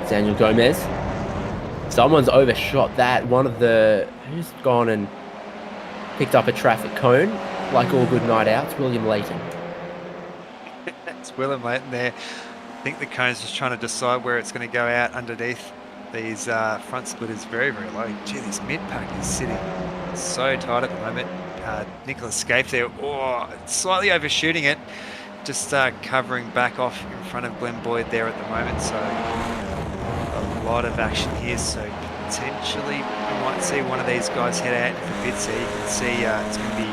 Daniel Gomez. Someone's overshot that. Who's gone and picked up a traffic cone, like all good night outs, William Layton. It's Willem Layton there. I think the cone's just trying to decide where it's going to go out underneath these front splitters. Very, very low. Gee, this mid-pack is sitting so tight at the moment. Nicholas Scaife there, slightly overshooting it. Just covering back off in front of Glenn Boyd there at the moment. So a lot of action here. So potentially we might see one of these guys head out into the pits here. You can see it's going to be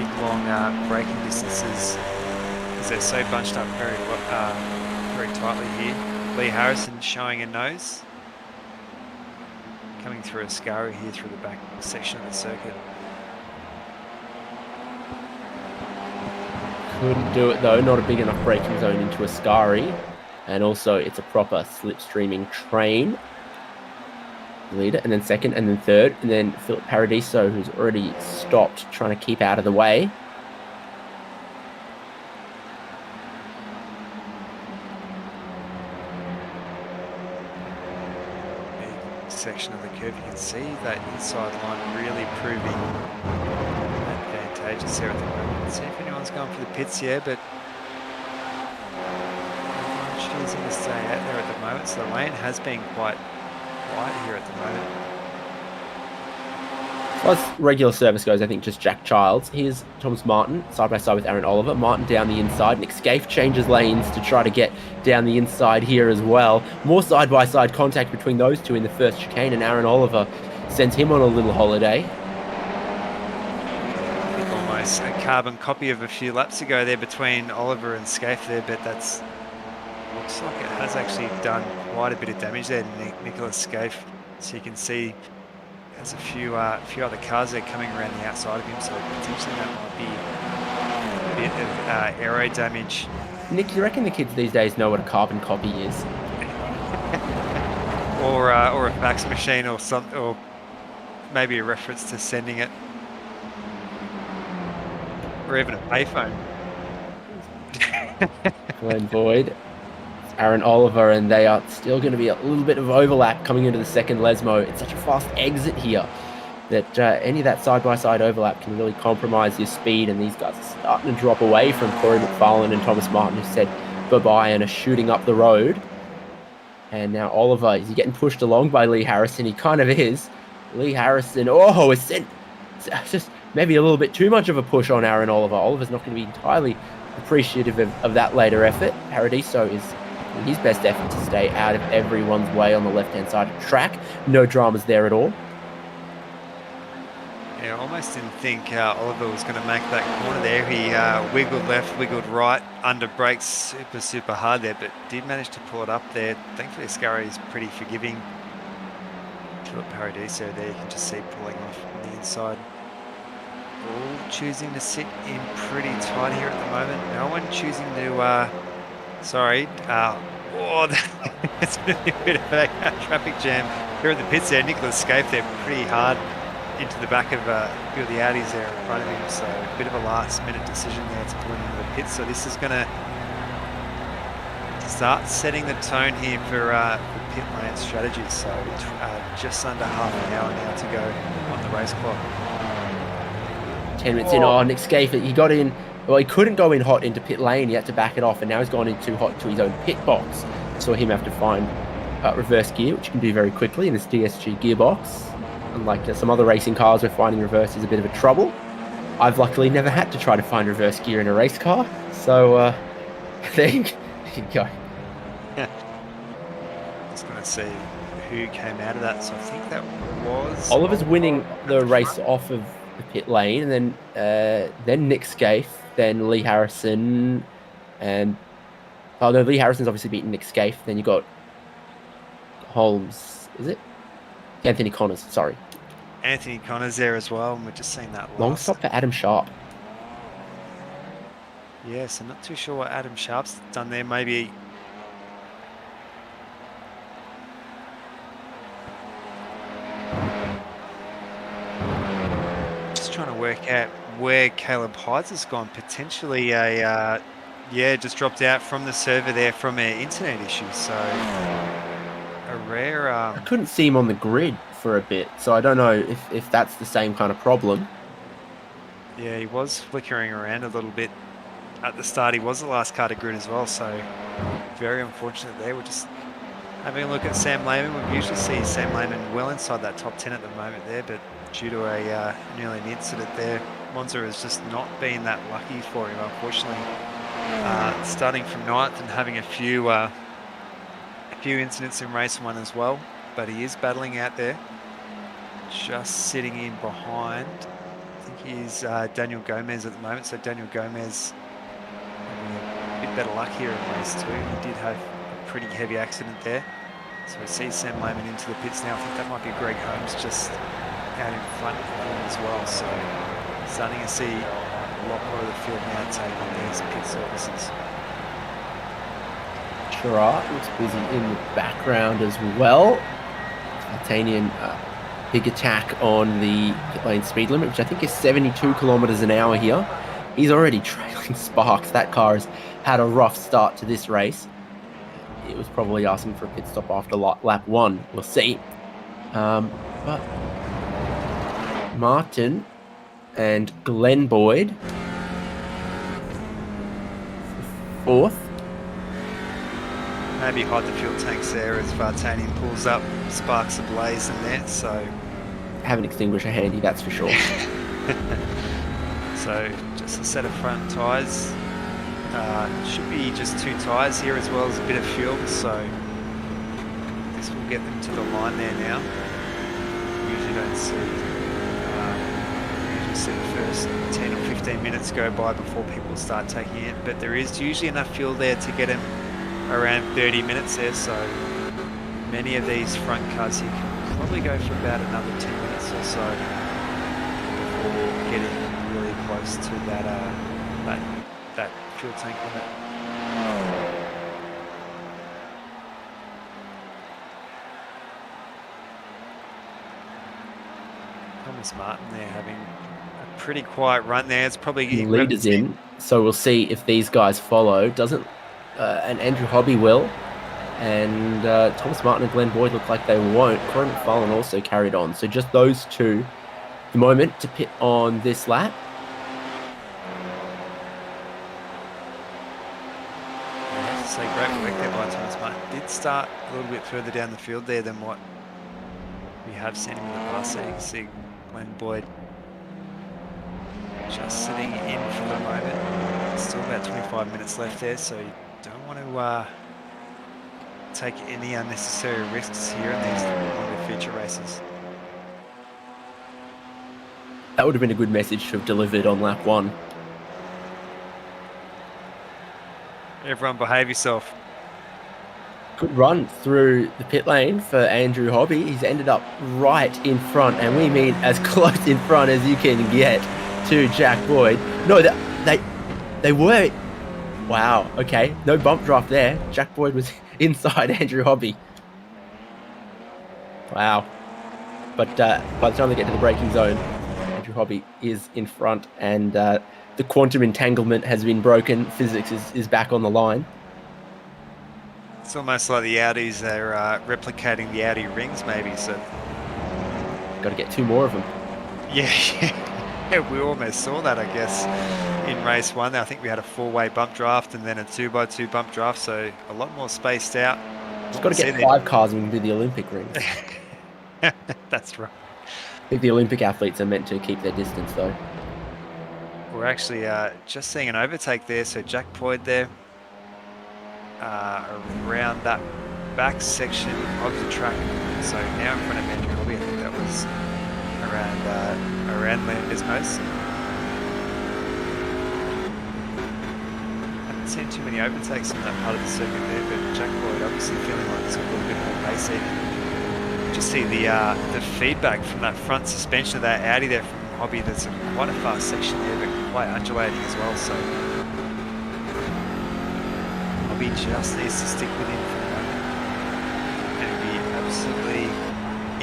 big, long braking distances because they're so bunched up very tightly here. Lee Harrison showing a nose. Coming through a scurry here through the back section of the circuit. Couldn't do it though, not a big enough braking zone into a scurry. And also it's a proper slipstreaming train. Leader, and then second, and then third, and then Philip Paradiso, who's already stopped trying to keep out of the way. Section of the curve, you can see that inside line really proving advantageous there at the moment. See if anyone's going for the pits here, but everyone's choosing to stay out there at the moment. So the lane has been quite quiet here at the moment. As far as regular service goes, I think just Jack Childs. Here's Thomas Martin, side by side with Aaron Oliver. Martin down the inside. Nick Scaife changes lanes to try to get down the inside here as well. More side-by-side contact between those two in the first chicane, and Aaron Oliver sends him on a little holiday. Almost a carbon copy of a few laps ago there between Oliver and Scaife there, but that's looks like it has actually done quite a bit of damage there, Nicholas Scaife. So you can see there's a few other cars there coming around the outside of him, so potentially that might be a bit of aero damage. Nick, you reckon the kids these days know what a carbon copy is? or a fax machine or something, or maybe a reference to sending it, or even a payphone. Glenn Boyd, Aaron Oliver, and they are still going to be a little bit of overlap coming into the second Lesmo. It's such a fast exit here that any of that side-by-side overlap can really compromise your speed, and these guys are starting to drop away from Cory Mcfarlane and Thomas Martin, who said bye-bye and are shooting up the road. And now Oliver, is he getting pushed along by Lee Harrison? He kind of is. Lee Harrison, it's sent just maybe a little bit too much of a push on Aaron Oliver. Oliver's not going to be entirely appreciative of that later effort. Paradiso is in his best effort to stay out of everyone's way on the left-hand side of the track. No dramas there at all. Yeah, I almost didn't think Oliver was going to make that corner there. He wiggled left, wiggled right, under brakes super hard there, but did manage to pull it up there. Thankfully, Scurry is pretty forgiving. Philip Paradiso there, you can just see pulling off on the inside. All choosing to sit in pretty tight here at the moment. No one choosing to... it's been a bit of a traffic jam here at the pits there. Nicholas Scaife there pretty hard into the back of a few of the Audis there in front of him. So a bit of a last minute decision there to pull him into the pits. So this is going to start setting the tone here for pit lane strategy. So just under half an hour now to go on the race clock. 10 minutes in, Nick Scaife, he got in. Well, he couldn't go in hot into pit lane. He had to back it off, and now he's gone in too hot to his own pit box. I saw him have to find reverse gear, which you can do very quickly in this DSG gearbox. Unlike some other racing cars where finding reverse is a bit of a trouble. I've luckily never had to try to find reverse gear in a race car. So, there you go. Yeah. Just going to see who came out of that. So I think that was... Oliver's winning the race off of the pit lane, and then Nick Scaife, then Lee Harrison, and Lee Harrison's obviously beaten Nick Scaife. Then you got Holmes, is it? Anthony Connors, sorry. Anthony Connors there as well, and we're just seeing that long stop for Adam Sharp. Yes, I'm not too sure what Adam Sharp's done there. Maybe just trying to work out where Caleb Hydes has gone. Potentially a Yeah, just dropped out from the server there from an internet issue. So a rare. I couldn't see him on the grid for a bit, so I don't know if that's the same kind of problem. Yeah, he was flickering around a little bit at the start. He was the last car to grid as well, so very unfortunate there. We're just having a look at Sam Layman. We usually see Sam Layman well inside that top 10 at the moment there, but due to a nearly an incident there, Monza has just not been that lucky for him, unfortunately. Starting from 9th and having a few incidents in race 1 as well, but he is battling out there. Just sitting in behind, I think he's Daniel Gomez at the moment, so Daniel Gomez having a bit better luck here in race 2. He did have a pretty heavy accident there. So we see Sam Layman into the pits now. I think that might be Greg Holmes just out in front of him as well. So starting to see a lot more of the field now taking these pit services. Gerard looks busy in the background as well. Titanian big attack on the pit lane speed limit, which I think is 72 kilometers an hour here. He's already trailing Sparks. That car has had a rough start to this race. It was probably asking for a pit stop after lap 1. We'll see. But Martin and Glenn Boyd, 4th. Maybe hide the fuel tanks there as Vartanian pulls up, sparks ablaze in there. So Have an extinguisher handy, that's for sure. So just a set of front tyres. Should be just 2 tyres here as well as a bit of fuel. So this will get them to the line there now. Usually don't see. Usually see the first 10 or 15 minutes go by before people start taking it. But there is usually enough fuel there to get them around 30 minutes there. So many of these front cars here can probably go for about another 10 minutes or so before getting really close to that fuel tank limit. Thomas Martin there having a pretty quiet run there. It's probably Leaders in, so we'll see if these guys follow. And Andrew Hobby will. And Thomas Martin and Glenn Boyd look like they won't. Cory Mcfarlane also carried on. So just those two, the moment to pit on this lap. So great work there by Thomas Martin. Did start a little bit further down the field there than what we have seen him in the past. So you can see Glenn Boyd just sitting in for the moment. Still about 25 minutes left there, so you don't want to take any unnecessary risks here in these longer feature races. That would have been a good message to have delivered on lap 1. Everyone behave yourself. Good run through the pit lane for Andrew Hobby. He's ended up right in front, and we mean as close in front as you can get to Jack Boyd. No, they were. Wow, okay. No bump draft there. Jack Boyd was inside Andrew Hobby. Wow. But by the time they get to the braking zone, Andrew Hobby is in front, and the quantum entanglement has been broken. Physics is back on the line. It's almost like the Audis are replicating the Audi rings, maybe. So, got to get 2 more of them. Yeah, we almost saw that, I guess, in race 1. I think we had a 4-way bump draft and then a 2x2 bump draft, so a lot more spaced out. Just got to get 5 cars and we can do the Olympic rings. That's right. I think the Olympic athletes are meant to keep their distance, though. We're actually just seeing an overtake there. So Jack Boyd there around that back section of the track. So now in front of Andrew Hobby, I think that was around Landers Nose. Haven't seen too many overtakes on that part of the circuit there, but Jack Boyd obviously feeling like he's got a little bit more pace there. Just see the feedback from that front suspension of that Audi there from Hobby. There's quite a fast section there, but quite undulating as well. So Hobby just needs to stick with him for the moment and be absolutely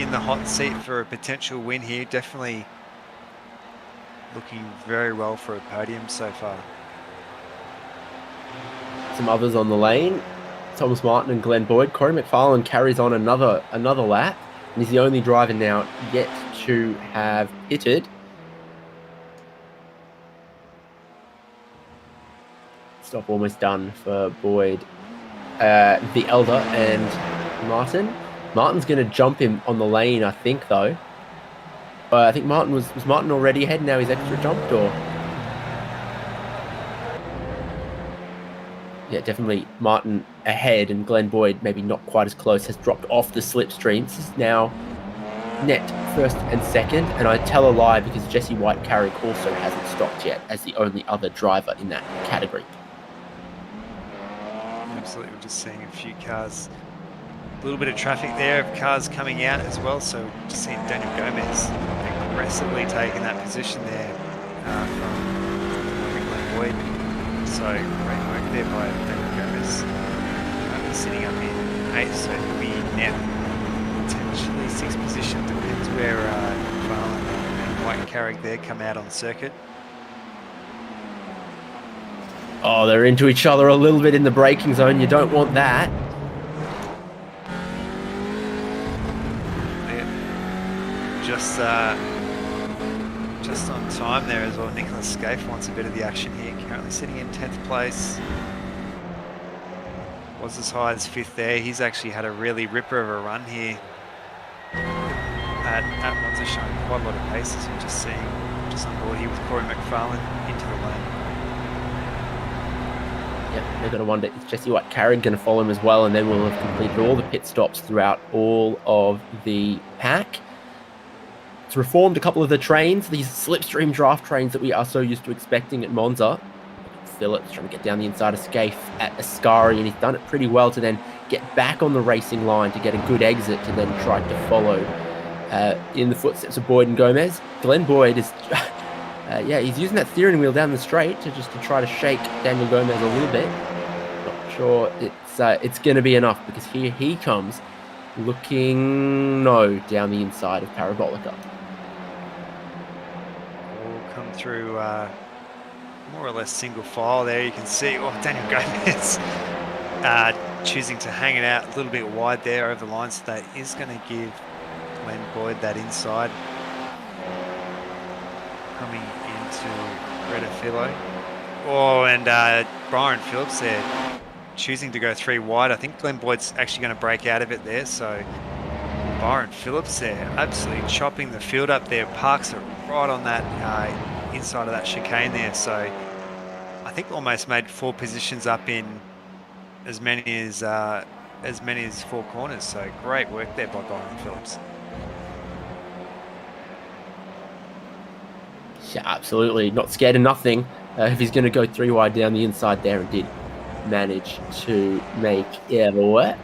in the hot seat for a potential win here. Definitely looking very well for a podium so far. some others on the lane. Thomas Martin and Glenn Boyd. Cory Mcfarlane carries on another lap, and he's the only driver now yet to have pitted. Stop almost done for Boyd, the Elder, and Martin. Martin's going to jump him on the lane, I think, though. I think Martin was Martin already ahead. Now he's extra jumped, or yeah, definitely Martin ahead, and Glenn Boyd maybe not quite as close. Has dropped off the slipstream. This is now net first and second, and I tell a lie because Jesse White-Carrick also hasn't stopped yet as the only other driver in that category. Absolutely, we're just seeing a few cars, a little bit of traffic there of cars coming out as well. So just seeing Daniel Gomez aggressively taking that position there from Glenn Boyd. So great work there by Daniel Gomez. Currently sitting up in 8th, so he'll be net potentially 6th position. Depends where McFarlane and White-Carrick there come out on circuit. Oh, they're into each other a little bit in the braking zone. You don't want that. Just on time there as well. Nicholas Scaife wants a bit of the action here. Currently sitting in 10th place. Was as high as 5th there. He's actually had a really ripper of a run here at Monza, showing quite a lot of pace, as you're just seeing just on board here with Cory Mcfarlane into the lane. Yep, they're going to wonder, is Jesse White-Carrick going to follow him as well? And then we'll have completed all the pit stops throughout all of the pack. It's reformed a couple of the trains, these slipstream draft trains that we are so used to expecting at Monza. Phillips trying to get down the inside of Scaife at Ascari, and he's done it pretty well to then get back on the racing line to get a good exit to then try to follow in the footsteps of Boyd and Gomez. Glenn Boyd is... yeah, he's using that steering wheel down the straight to try to shake Daniel Gomez a little bit. Not sure it's going to be enough, because here he comes looking down the inside of Parabolica. All come through more or less single file there. You can see Daniel Gomez choosing to hang it out a little bit wide there over the line, so that is going to give Glenn Boyd that inside. Coming into Greta Philo. Oh, and Byron Phillips there choosing to go 3 wide. I think Glenn Boyd's actually going to break out of it there. So Byron Phillips there absolutely chopping the field up there. Parks it right on that inside of that chicane there. So I think almost made 4 positions up in as many as 4 corners. So great work there by Byron Phillips. Yeah, absolutely. Not scared of nothing. If he's going to go 3 wide down the inside there, and did manage to make it work.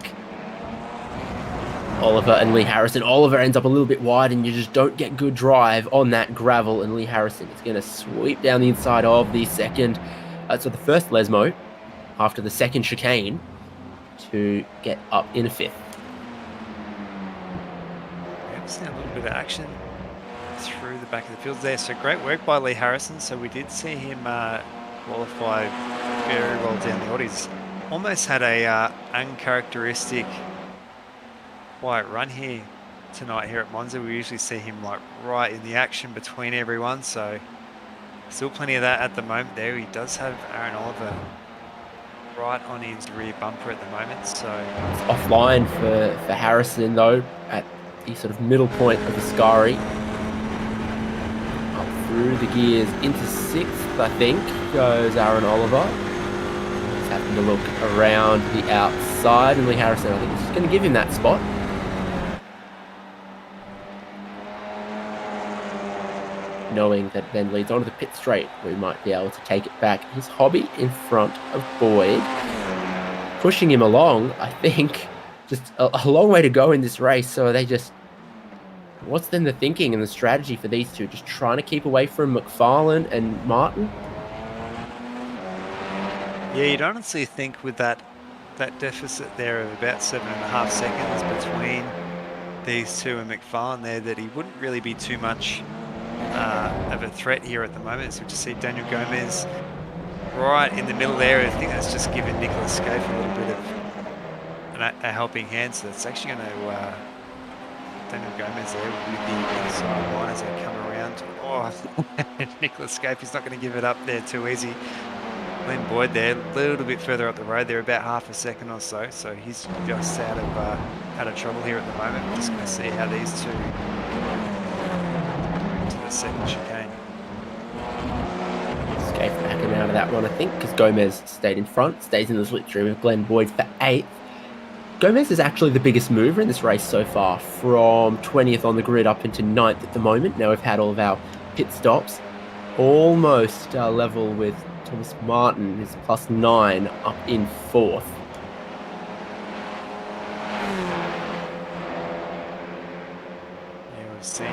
Oliver and Lee Harrison. Oliver ends up a little bit wide, and you just don't get good drive on that gravel, and Lee Harrison is going to sweep down the inside of the second, so the first Lesmo, after the second chicane, to get up in a 5th. Yep, seeing a little bit of action through the back of the field there. So great work by Lee Harrison. So we did see him qualify very well down the Audis. Almost had a uncharacteristic quiet run here tonight here at Monza. We usually see him like right in the action between everyone. So still plenty of that at the moment there. He does have Aaron Oliver right on his rear bumper at the moment. So it's offline for Harrison though at the sort of middle point of the Ascari. Through the gears into 6th, I think, goes Aaron Oliver. He's having to look around the outside, and Lee Harrison, I think, is just going to give him that spot. Knowing that then leads onto the pit straight, where he might be able to take it back. His Hobby in front of Boyd, pushing him along, I think. Just a long way to go in this race, so they just... What's then the thinking and the strategy for these two? Just trying to keep away from McFarlane and Martin? Yeah, you'd honestly think with that deficit there of about 7.5 seconds between these two and McFarlane there, that he wouldn't really be too much of a threat here at the moment. So we just see Daniel Gomez right in the middle there. I think that's just given Nicholas Scaife a little bit of a helping hand. So that's actually going to Daniel Gomez there with the inside line as they come around. Oh, Nicholas Scaife is not going to give it up there too easy. Glenn Boyd there, a little bit further up the road. They're about half a second or so. So he's just out of trouble here at the moment. We're just going to see how these two to the second chicane. Scaife backing out of that one, I think, because Gomez stayed in front, stays in the slip through with Glenn Boyd for 8th. Gomez is actually the biggest mover in this race so far, from 20th on the grid up into 9th at the moment. Now we've had all of our pit stops. Almost level with Thomas Martin, who's +9 up in 4th. Yeah, we've seen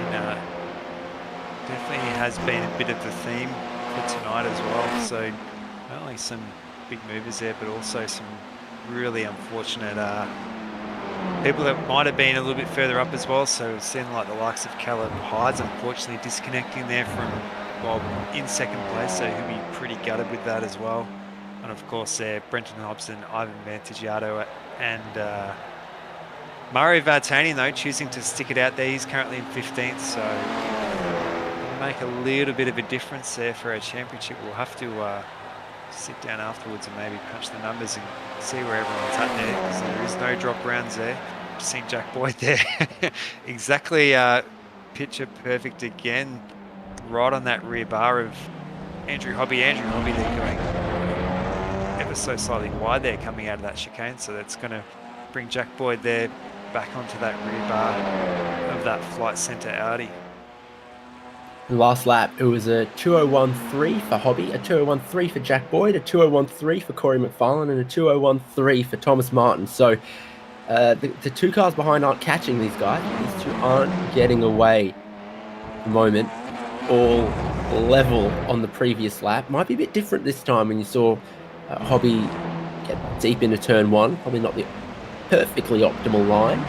definitely has been a bit of the theme for tonight as well. So not only some big movers there, but also some really unfortunate people that might have been a little bit further up as well. So we've seen like the likes of Caleb Hydes unfortunately disconnecting there from Bob in second place, so he'll be pretty gutted with that as well. And of course there, Brenton Hobson, Ivan Mantigiato and Mario Vartanian though choosing to stick it out there. He's currently in 15th, so make a little bit of a difference there for our championship. We'll have to sit down afterwards and maybe punch the numbers and see where everyone's at there, because there is no drop rounds there. Just seen Jack Boyd there. Exactly picture perfect again, right on that rear bar of Andrew Hobby. Andrew Hobby there going ever so slightly wide there coming out of that chicane, so that's going to bring Jack Boyd there back onto that rear bar of that Flight Centre Audi. Last lap, it was a 2:01.3 for Hobby, a 2:01.3 for Jack Boyd, a 2:01.3 for Cory Mcfarlane, and a 2:01.3 for Thomas Martin. So the two cars behind aren't catching these guys. These two aren't getting away at the moment. All level on the previous lap. Might be a bit different this time when you saw Hobby get deep into turn 1. Probably not the perfectly optimal line.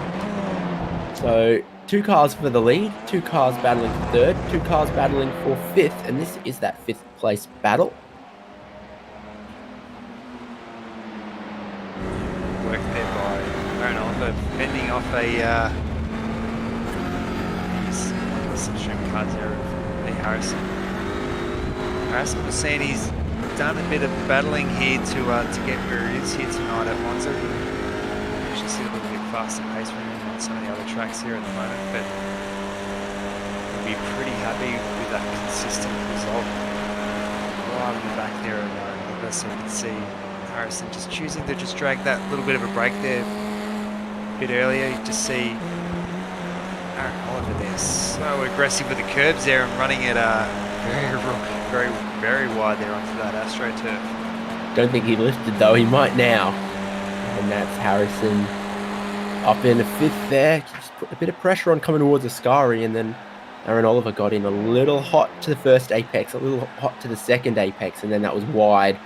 So 2 cars for the lead, 2 cars battling for 3rd, 2 cars battling for 5th, and this is that 5th place battle. Work there by Aaron Oliver, fending off some shrimp cards there of Lee Harrison. Harrison was saying he's done a bit of battling here to get where he is here tonight at Monza. You should see a little bit faster pace from him on some of the other tracks here at the moment, but we'll be pretty happy with that consistent result. Right on the back there of Oliver, so you can see Harrison just choosing to just drag that little bit of a break there a bit earlier. You just see Aaron Oliver there so aggressive with the curbs there and running it very wide there onto that AstroTurf. Don't think he lifted though, he might now. And that's Harrison up in the 5th there. Just put a bit of pressure on coming towards Ascari, and then Aaron Oliver got in a little hot to the first apex, a little hot to the second apex, and then that was wide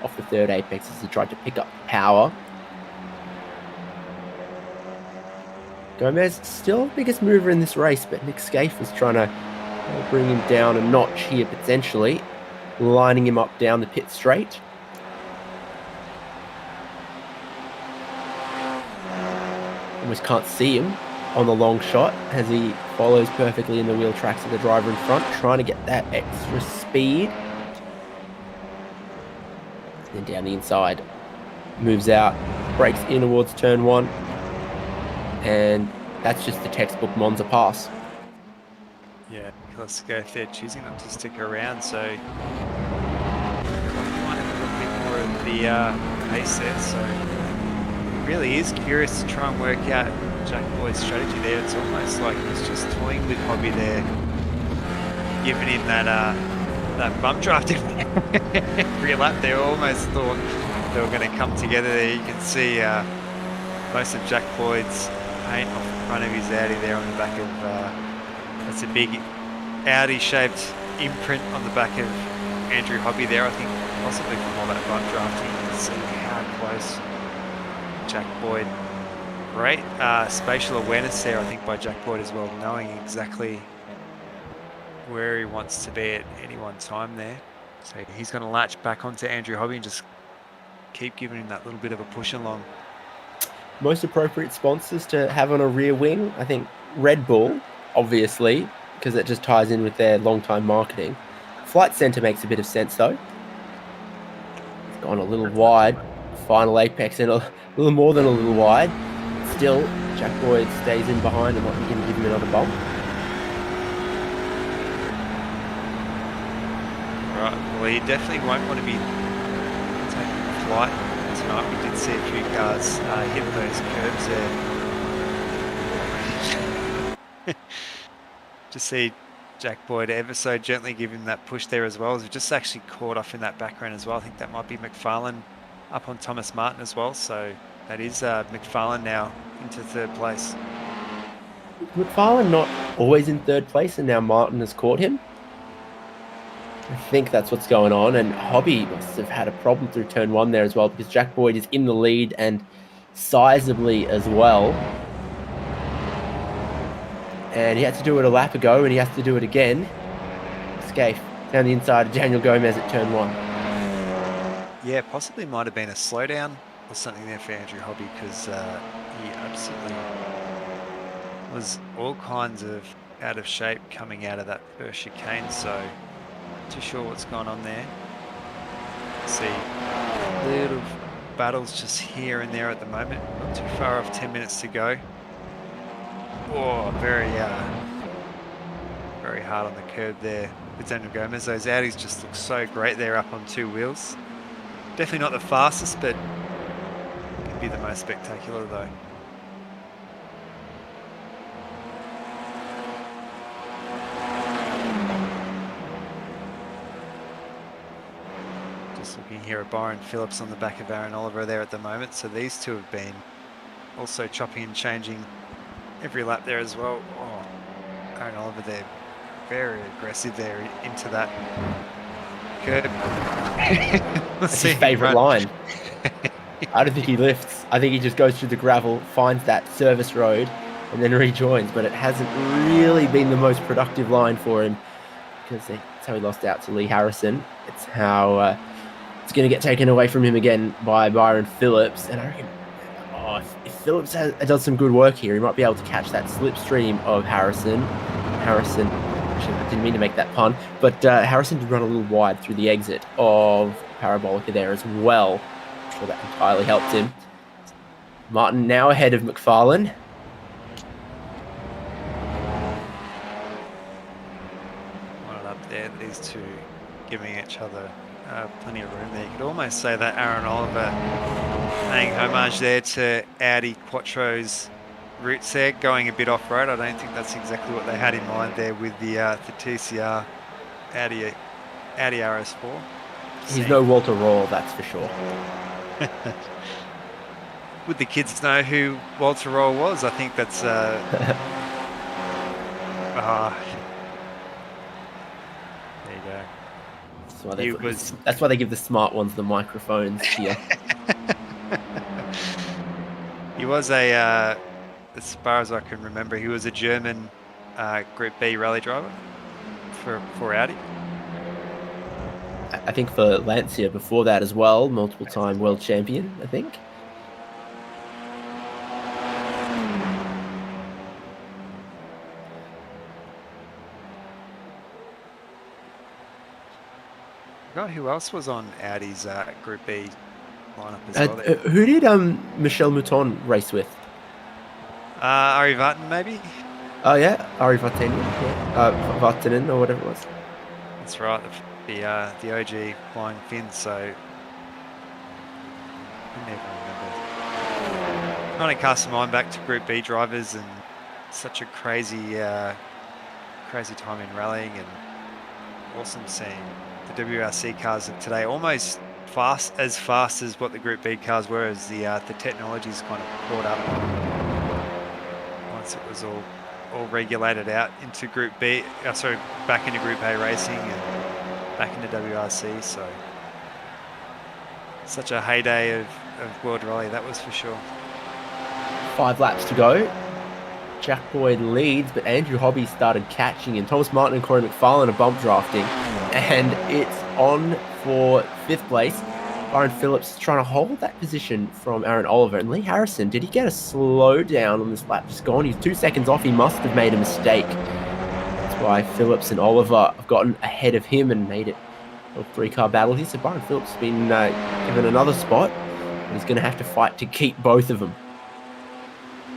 off the 3rd apex as he tried to pick up power. Gomez still the biggest mover in this race, but Nick Scaife was trying to bring him down a notch here potentially, lining him up down the pit straight. Almost can't see him on the long shot as he follows perfectly in the wheel tracks of the driver in front, trying to get that extra speed. Then down the inside, moves out, brakes in towards turn 1, and that's just the textbook Monza pass. Yeah, Nicholas Scaife there choosing not to stick around, so he might have a little bit more of the pace there, so really is curious to try and work out Jack Boyd's strategy there. It's almost like he's just toying with Hobby there, giving him that bump draft every lap there. Almost thought they were going to come together there. You can see most of Jack Boyd's paint off the front of his Audi there on the back of that's a big Audi-shaped imprint on the back of Andrew Hobby there. I think possibly from all that bump drafting, you can see how close Jack Boyd. Great spatial awareness there, I think, by Jack Boyd as well, knowing exactly where he wants to be at any one time there. So he's going to latch back onto Andrew Hobby and just keep giving him that little bit of a push along. Most appropriate sponsors to have on a rear wing, I think Red Bull, obviously, because it just ties in with their long-time marketing. Flight Centre makes a bit of sense, though. It's gone a little wide. Final apex and a little more than a little wide. Still, Jack Boyd stays in behind and might be going to give him another bump. Right, well, he definitely won't want to be taking flight tonight. We did see a few cars hit those curbs there. Just see Jack Boyd ever so gently give him that push there as well. As we just actually caught off in that background as well. I think that might be Mcfarlane up on Thomas Martin as well. So that is Mcfarlane now into third place. McFarlane not always in third place, and now Martin has caught him. I think that's what's going on, and Hobby must have had a problem through turn 1 there as well, because Jack Boyd is in the lead and sizably as well. And he had to do it a lap ago, and he has to do it again. Scaife down the inside of Daniel Gomez at turn 1. Yeah, possibly might have been a slowdown or something there for Andrew Hobby, because he absolutely was all kinds of out of shape coming out of that first chicane, so not too sure what's going on there. See little battles just here and there at the moment, not too far off, 10 minutes to go. Oh, very hard on the curb there with Daniel Gomez. Those Audis just look so great there up on 2 wheels. Definitely not the fastest, but can be the most spectacular though. Just looking here at Byron Phillips on the back of Aaron Oliver there at the moment. So these two have been also chopping and changing every lap there as well. Oh, Aaron Oliver there, very aggressive there into that curb. That's his favourite line. I don't think he lifts. I think he just goes through the gravel, finds that service road, and then rejoins. But it hasn't really been the most productive line for him, because that's how he lost out to Lee Harrison. It's how it's going to get taken away from him again by Byron Phillips. And I reckon, if Phillips does some good work here, he might be able to catch that slipstream of Harrison. Actually, I didn't mean to make that pun, but Harrison did run a little wide through the exit of Parabolica there as well. I'm sure that entirely helped him. Martin now ahead of McFarlane. One up there, these two giving each other plenty of room there. You could almost say that Aaron Oliver paying homage there to Audi Quattro's roots there, going a bit off-road. I don't think that's exactly what they had in mind there with the TCR Audi RS4. He's no Walter Roll, that's for sure. Would the kids know who Walter Roll was? I think that's... there you go. That's why they give the smart ones the microphones here. He was as far as I can remember, he was a German Group B rally driver for Audi. I think for Lancia before that as well, multiple time world champion, I think. I forgot who else was on Audi's Group B lineup as well. Who did Michel Mouton race with? Ari Vartan, maybe? Oh, yeah, Ari Vartan, yeah. Vartanen or whatever it was. That's right, the OG Flying Fin, so I never remember. Trying to cast my mind back to Group B drivers, and such a crazy time in rallying, and awesome seeing the WRC cars of today almost as fast as what the Group B cars were, as the technology's kind of caught up. Once it was all regulated out into Group B, back into Group A racing and back into WRC. So such a heyday of World Rally, that was for sure. 5 laps to go. Jack Boyd leads, but Andrew Hobby started catching, and Thomas Martin and Cory Mcfarlane are bump drafting, and it's on for 5th place. Byron Phillips trying to hold that position from Aaron Oliver. And Lee Harrison, did he get a slow down on this lap just gone? He's 2 seconds off. He must have made a mistake. That's why Phillips and Oliver have gotten ahead of him and made it a 3-car battle here. So Byron Phillips has been given another spot. And he's going to have to fight to keep both of them.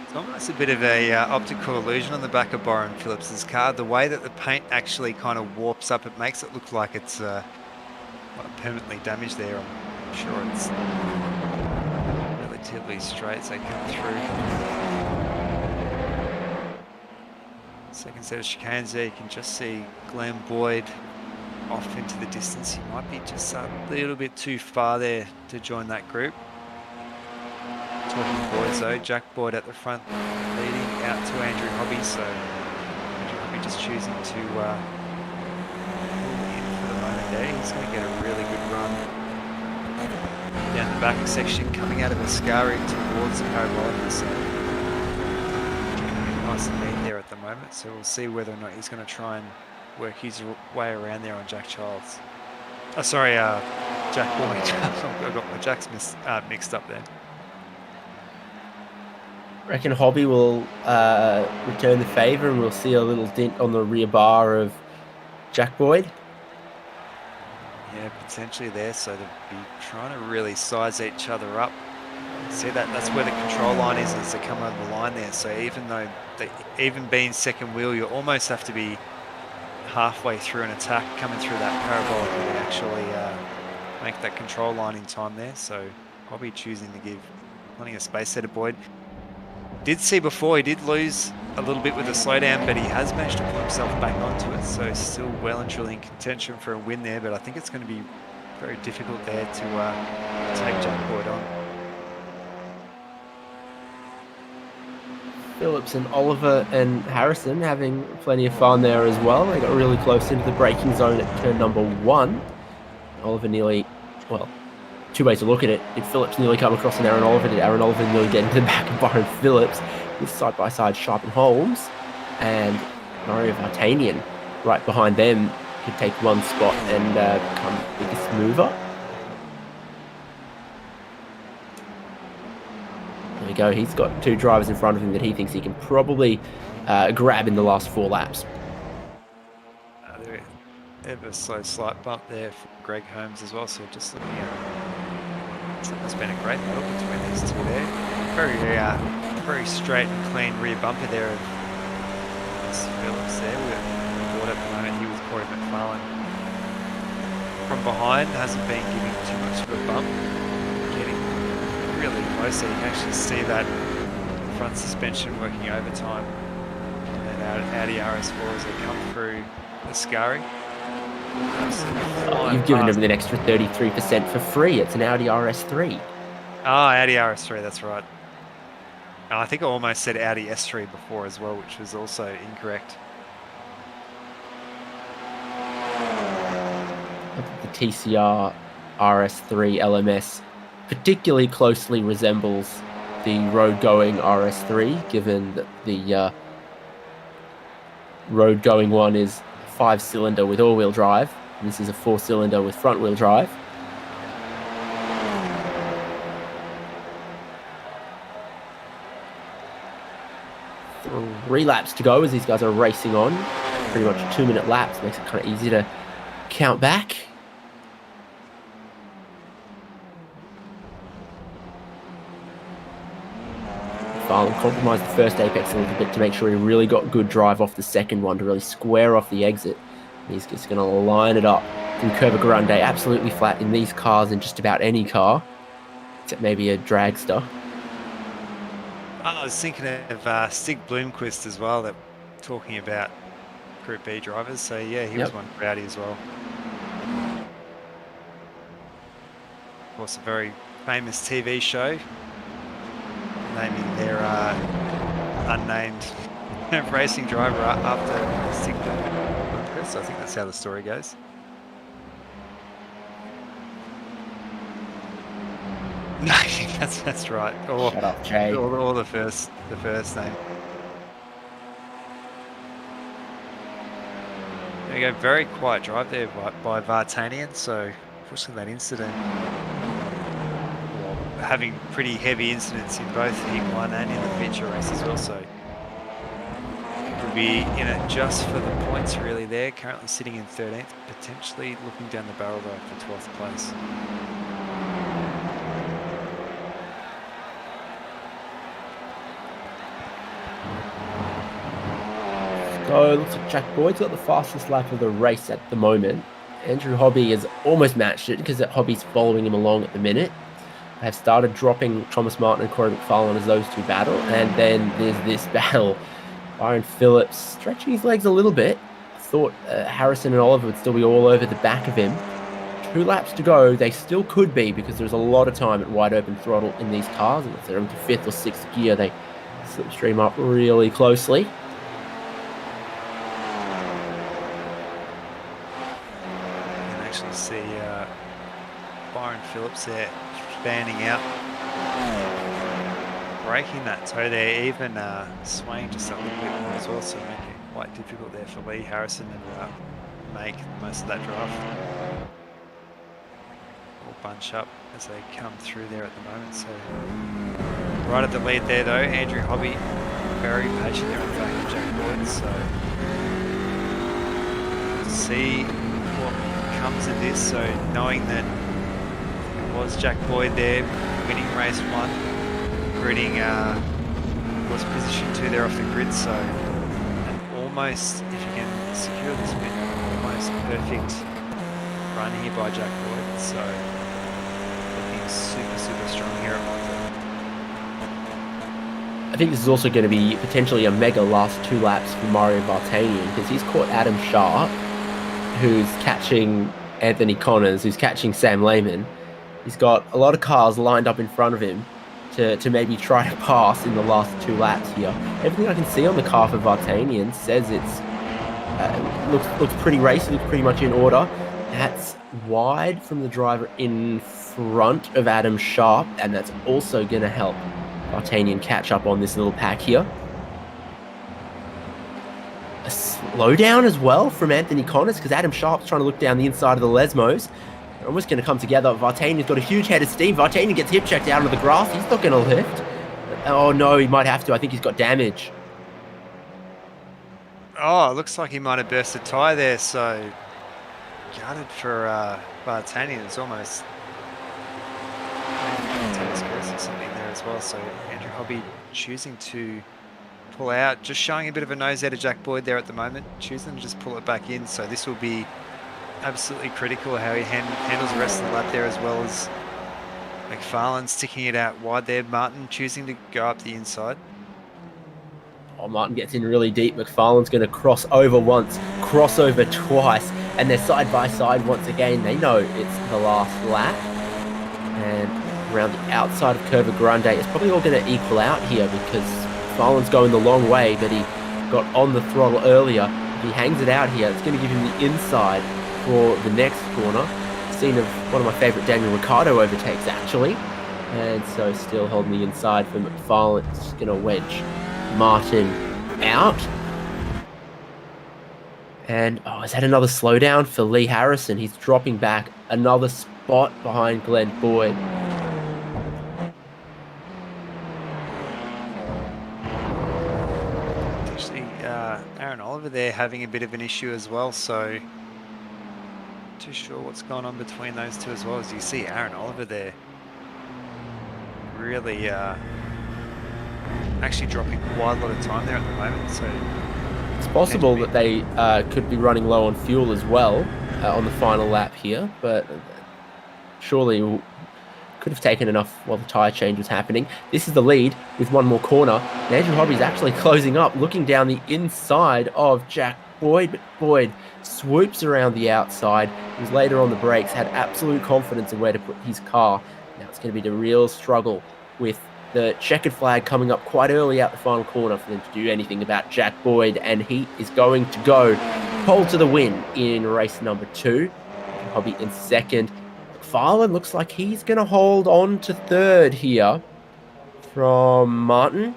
It's almost a bit of a optical illusion on the back of Byron Phillips's car. The way that the paint actually kind of warps up, it makes it look like it's permanently damaged there. I'm sure it's relatively straight as they come through. Second set of chicanes there, you can just see Glenn Boyd off into the distance. He might be just a little bit too far there to join that group. Talking Boyd though, Jack Boyd at the front leading out to Andrew Hobby, so Andrew Hobby just choosing to pull in for the moment there. He's going to get a really good run down the back section coming out of Ascari towards the parabolic, so nice and neat there at the moment. So we'll see whether or not he's going to try and work his way around there on Jack Childs. Oh, sorry, Jack Boyd. I got my Jacks mixed up there. Reckon Hobby will return the favour and we'll see a little dent on the rear bar of Jack Boyd. Yeah, potentially there, so they'll be trying to really size each other up. See that's where the control line is as they come over the line there. So even though even being second wheel, you almost have to be halfway through an attack coming through that parabolic to actually make that control line in time there. So Hobby choosing to give plenty of space there to Boyd. Did see before he did lose a little bit with the slowdown, but he has managed to pull himself back onto it, so still well and truly in contention for a win there, but I think it's going to be very difficult there to take Jack Boyd on. Phillips and Oliver and Harrison having plenty of fun there as well. They got really close into the braking zone at turn number 1. Oliver nearly, well, 2 ways to look at it. Did Phillips nearly come across an Aaron Oliver? Did Aaron Oliver nearly get into the back of Byron Phillips? With side-by-side Sharp and Holmes and Mario Vartanian right behind them could take one spot and become the biggest mover. There we go. He's got 2 drivers in front of him that he thinks he can probably grab in the last 4 laps. Ever so slight bump there for Greg Holmes as well, so just looking at it, it's been a great battle between these two there. Very straight and clean rear bumper there of Phillips there. We're board at the moment here with Cory Mcfarlane. From behind, hasn't been giving too much of a bump. Getting really close there. You can actually see that front suspension working overtime. And Audi RS4 as they come through Ascari. You've given them an extra 33% for free. It's an Audi RS3. Oh, Audi RS3, that's right. I think I almost said Audi S3 before as well, which was also incorrect. The TCR RS3 LMS particularly closely resembles the road-going RS3, given that the road-going one is 5-cylinder with all-wheel drive. And this is a 4-cylinder with front-wheel drive. 3 laps to go as these guys are racing on. Pretty much 2-minute laps. Makes it kind of easy to count back. McFarlane compromised the first apex a little bit to make sure he really got good drive off the second one to really square off the exit. And he's just going to line it up through Curva Grande. Absolutely flat in these cars and just about any car, except maybe a dragster. I was thinking of Stig Bloomquist as well, that talking about Group B drivers. So yeah, he was one for Audi as well. Of course, a very famous TV show naming their unnamed racing driver after Stig Bloomquist. I think that's how the story goes. No, that's right. Shut up, Jay. Or the first name. There we go, very quiet drive there by Vartanian, so unfortunately that incident, having pretty heavy incidents in both heat 1 and in the feature race as well, so we'll be in it just for the points really there, currently sitting in 13th, potentially looking down the barrel though for 12th place. So it looks like Jack Boyd's got the fastest lap of the race at the moment. Andrew Hobby has almost matched it because Hobby's following him along at the minute. They have started dropping Thomas Martin and Cory Mcfarlane as those two battle. And then there's this battle. Byron Phillips stretching his legs a little bit. Thought Harrison and Oliver would still be all over the back of him. 2 laps to go. They still could be because there's a lot of time at wide open throttle in these cars. And if they're into 5th or 6th gear, they slipstream up really closely. See Byron Phillips there fanning out, breaking that toe there, even swaying just a little bit more as well, so making it quite difficult there for Lee Harrison to make most of that drive. All bunch up as they come through there at the moment, so right at the lead there though, Andrew Hobby very patient there on the back of Jack Boyd, so see what comes of this, so knowing that it was Jack Boyd there winning race 1, gridding was position 2 there off the grid, so almost, if you can secure this win, almost perfect run here by Jack Boyd, so looking super strong here at Monza. I think this is also going to be potentially a mega last 2 laps for Mario Vartanian because he's caught Adam Sharp, who's catching Anthony Connors, who's catching Sam Layman. He's got a lot of cars lined up in front of him to maybe try to pass in the last 2 laps here. Everything I can see on the car for Vartanian says it's looks pretty racy, looks pretty much in order. That's wide from the driver in front of Adam Sharp, and that's also going to help Vartanian catch up on this little pack here. A slowdown as well from Anthony Connors because Adam Sharp's trying to look down the inside of the Lesmos. They're almost going to come together. Vartanian's got a huge head of steam. Vartanian gets hip checked out of the grass. He's not going to lift. Oh no, he might have to. I think he's got damage. Oh, it looks like he might have burst a tyre there, so gutted for Vartanian. It's almost or something there as well, so Andrew Hobby choosing to pull out, just showing a bit of a nose out of Jack Boyd there at the moment, choosing to just pull it back in, so this will be absolutely critical how he handles the rest of the lap there, as well as McFarlane sticking it out wide there. Martin choosing to go up the inside. Oh, Martin gets in really deep. McFarlane's going to cross over once, cross over twice, and they're side by side once again. They know it's the last lap, and around the outside of Curva Grande, it's probably all going to equal out here because McFarlane's going the long way, but he got on the throttle earlier. If he hangs it out here, it's going to give him the inside for the next corner. Scene of one of my favourite Daniel Ricciardo overtakes, actually. And so still holding the inside for McFarlane. It's just going to wedge Martin out. And, is that another slowdown for Lee Harrison? He's dropping back another spot behind Glenn Boyd. Aaron Oliver there having a bit of an issue as well, so too sure what's going on between those two as well. As you see Aaron Oliver there really actually dropping quite a lot of time there at the moment, so it's possible that they could be running low on fuel as well on the final lap here, but surely could have taken enough while the tyre change was happening. This is the lead with one more corner. And Andrew Hobby's actually closing up, looking down the inside of Jack Boyd, but Boyd swoops around the outside. He was later on the brakes, had absolute confidence in where to put his car. Now it's going to be the real struggle with the checkered flag coming up quite early out the final corner for them to do anything about Jack Boyd, and he is going to go pole to the win in race number 2. Hobby in second. McFarlane looks like he's going to hold on to third here from Martin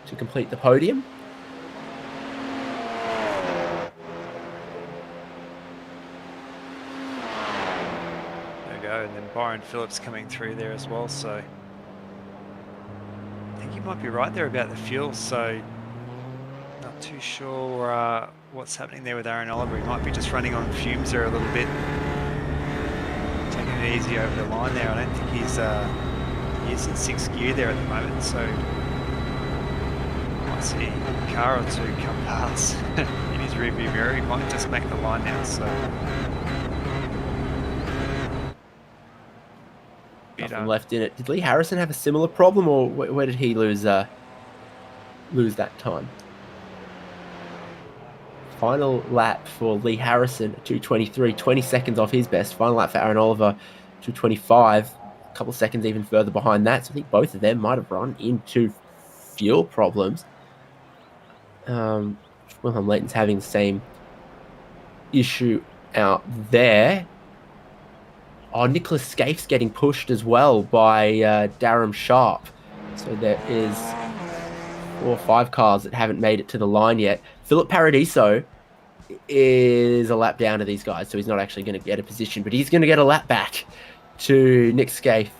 to complete the podium. Byron Phillips coming through there as well. So I think you might be right there about the fuel. So not too sure what's happening there with Aaron Oliver. He might be just running on fumes there a little bit, taking it easy over the line there. I don't think he is in 6th gear there at the moment. So might see a car or two come past in his rearview mirror. He might just make the line now. So nothing left in it. Did Lee Harrison have a similar problem, or where did he lose that time? Final lap for Lee Harrison, 2:23, 20 seconds off his best. Final lap for Aaron Oliver, 2:25, a couple seconds even further behind that. So I think both of them might have run into fuel problems. Wilhelm Layton's having the same issue out there. Oh, Nicholas Scaife's getting pushed as well by Darren Sharp. So there is 4 or 5 cars that haven't made it to the line yet. Philip Paradiso is a lap down to these guys, so he's not actually going to get a position, but he's going to get a lap back to Nick Scaife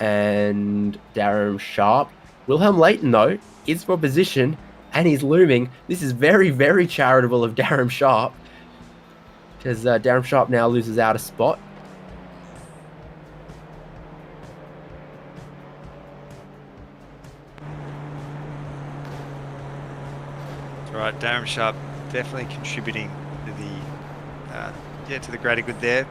and Darren Sharp. Wilhelm Layton, though, is for position, and he's looming. This is very, very charitable of Darren Sharp, because Darren Sharp now loses out a spot. Right, Darren Sharp definitely contributing to the greater good there,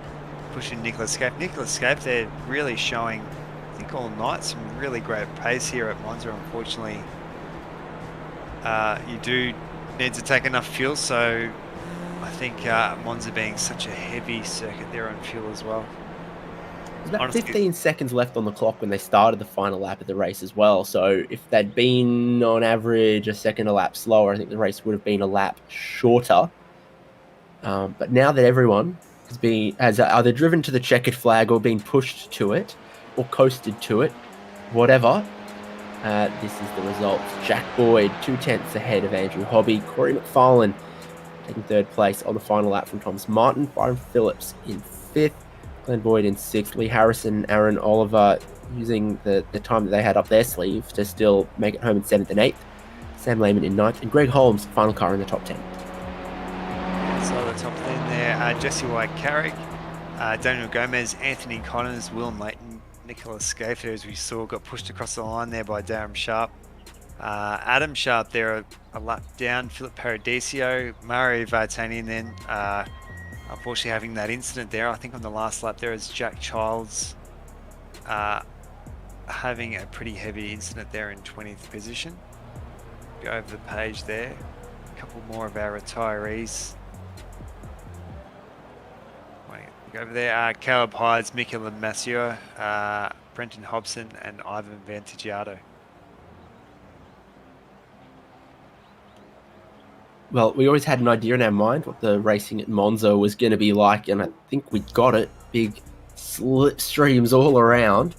pushing Nicholas Scaife. Nicholas Scaife, they're really showing, I think all night, some really great pace here at Monza. Unfortunately, you do need to take enough fuel, so I think Monza being such a heavy circuit there on fuel as well. There's about 15 seconds left on the clock when they started the final lap of the race as well. So if they'd been on average a second a lap slower, I think the race would have been a lap shorter. But now that everyone has either driven to the checkered flag or been pushed to it or coasted to it, whatever, this is the result. Jack Boyd 2/10 ahead of Andrew Hobby. Cory Mcfarlane taking 3rd place on the final lap from Thomas Martin. Byron Phillips in 5th. Glenn Boyd in 6th. Lee Harrison, Aaron Oliver using the time that they had up their sleeve to still make it home in 7th and 8th. Sam Layman in 9th. And Greg Holmes, final car in the top 10. So the top 10 there, Jesse White-Carrick, Daniel Gomez, Anthony Connors, Willem Layton, Nicholas Scaife, as we saw, got pushed across the line there by Darren Sharp. Adam Sharp there, a lap down. Philip Paradiso, Mario Vartanian then, unfortunately having that incident there. I think on the last lap there is Jack Childs having a pretty heavy incident there in 20th position. Go over the page there. A couple more of our retirees. Go over there. Caleb Hydes, Mikel Massieu, Brenton Hobson, and Ivan Vantigiato. Well, we always had an idea in our mind what the racing at Monza was going to be like, and I think we got it. Big slipstreams all around.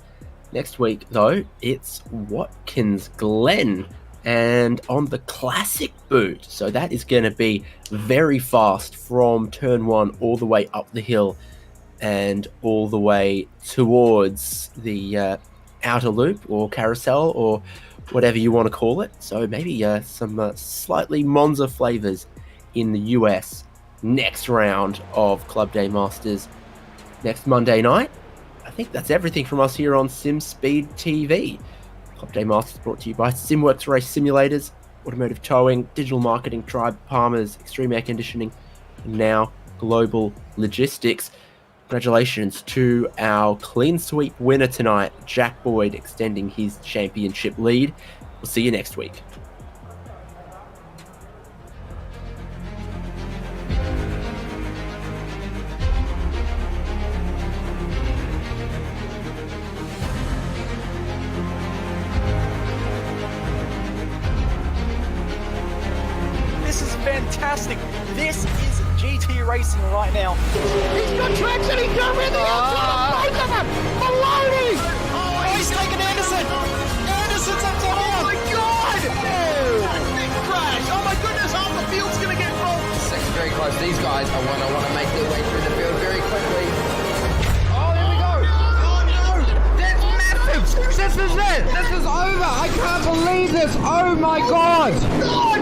Next week, though, it's Watkins Glen, and on the classic boot. So that is going to be very fast from turn 1 all the way up the hill and all the way towards the outer loop or carousel or whatever you want to call it. So maybe some slightly Monza flavors in the US. Next round of Club Day Masters next Monday night. I think that's everything from us here on SimSpeed TV. Club Day Masters brought to you by SimWorks Race Simulators, Automotive Towing, Digital Marketing Tribe, Palmer's, Extreme Air Conditioning, and now Global Logistics. Congratulations to our clean sweep winner tonight, Jack Boyd, extending his championship lead. We'll see you next week. This is fantastic. This is GT racing right now. He's got traction, he's got everything outside of both of them! Maloney! Oh, he's taken Anderson. Anderson's up to Oh my god! Oh. Big crash! Oh my goodness, half the field's gonna get rolled! Second very close. These guys I want to make their way through the field very quickly. Oh, there we go. This is it! This is over! I can't believe this! Oh my god!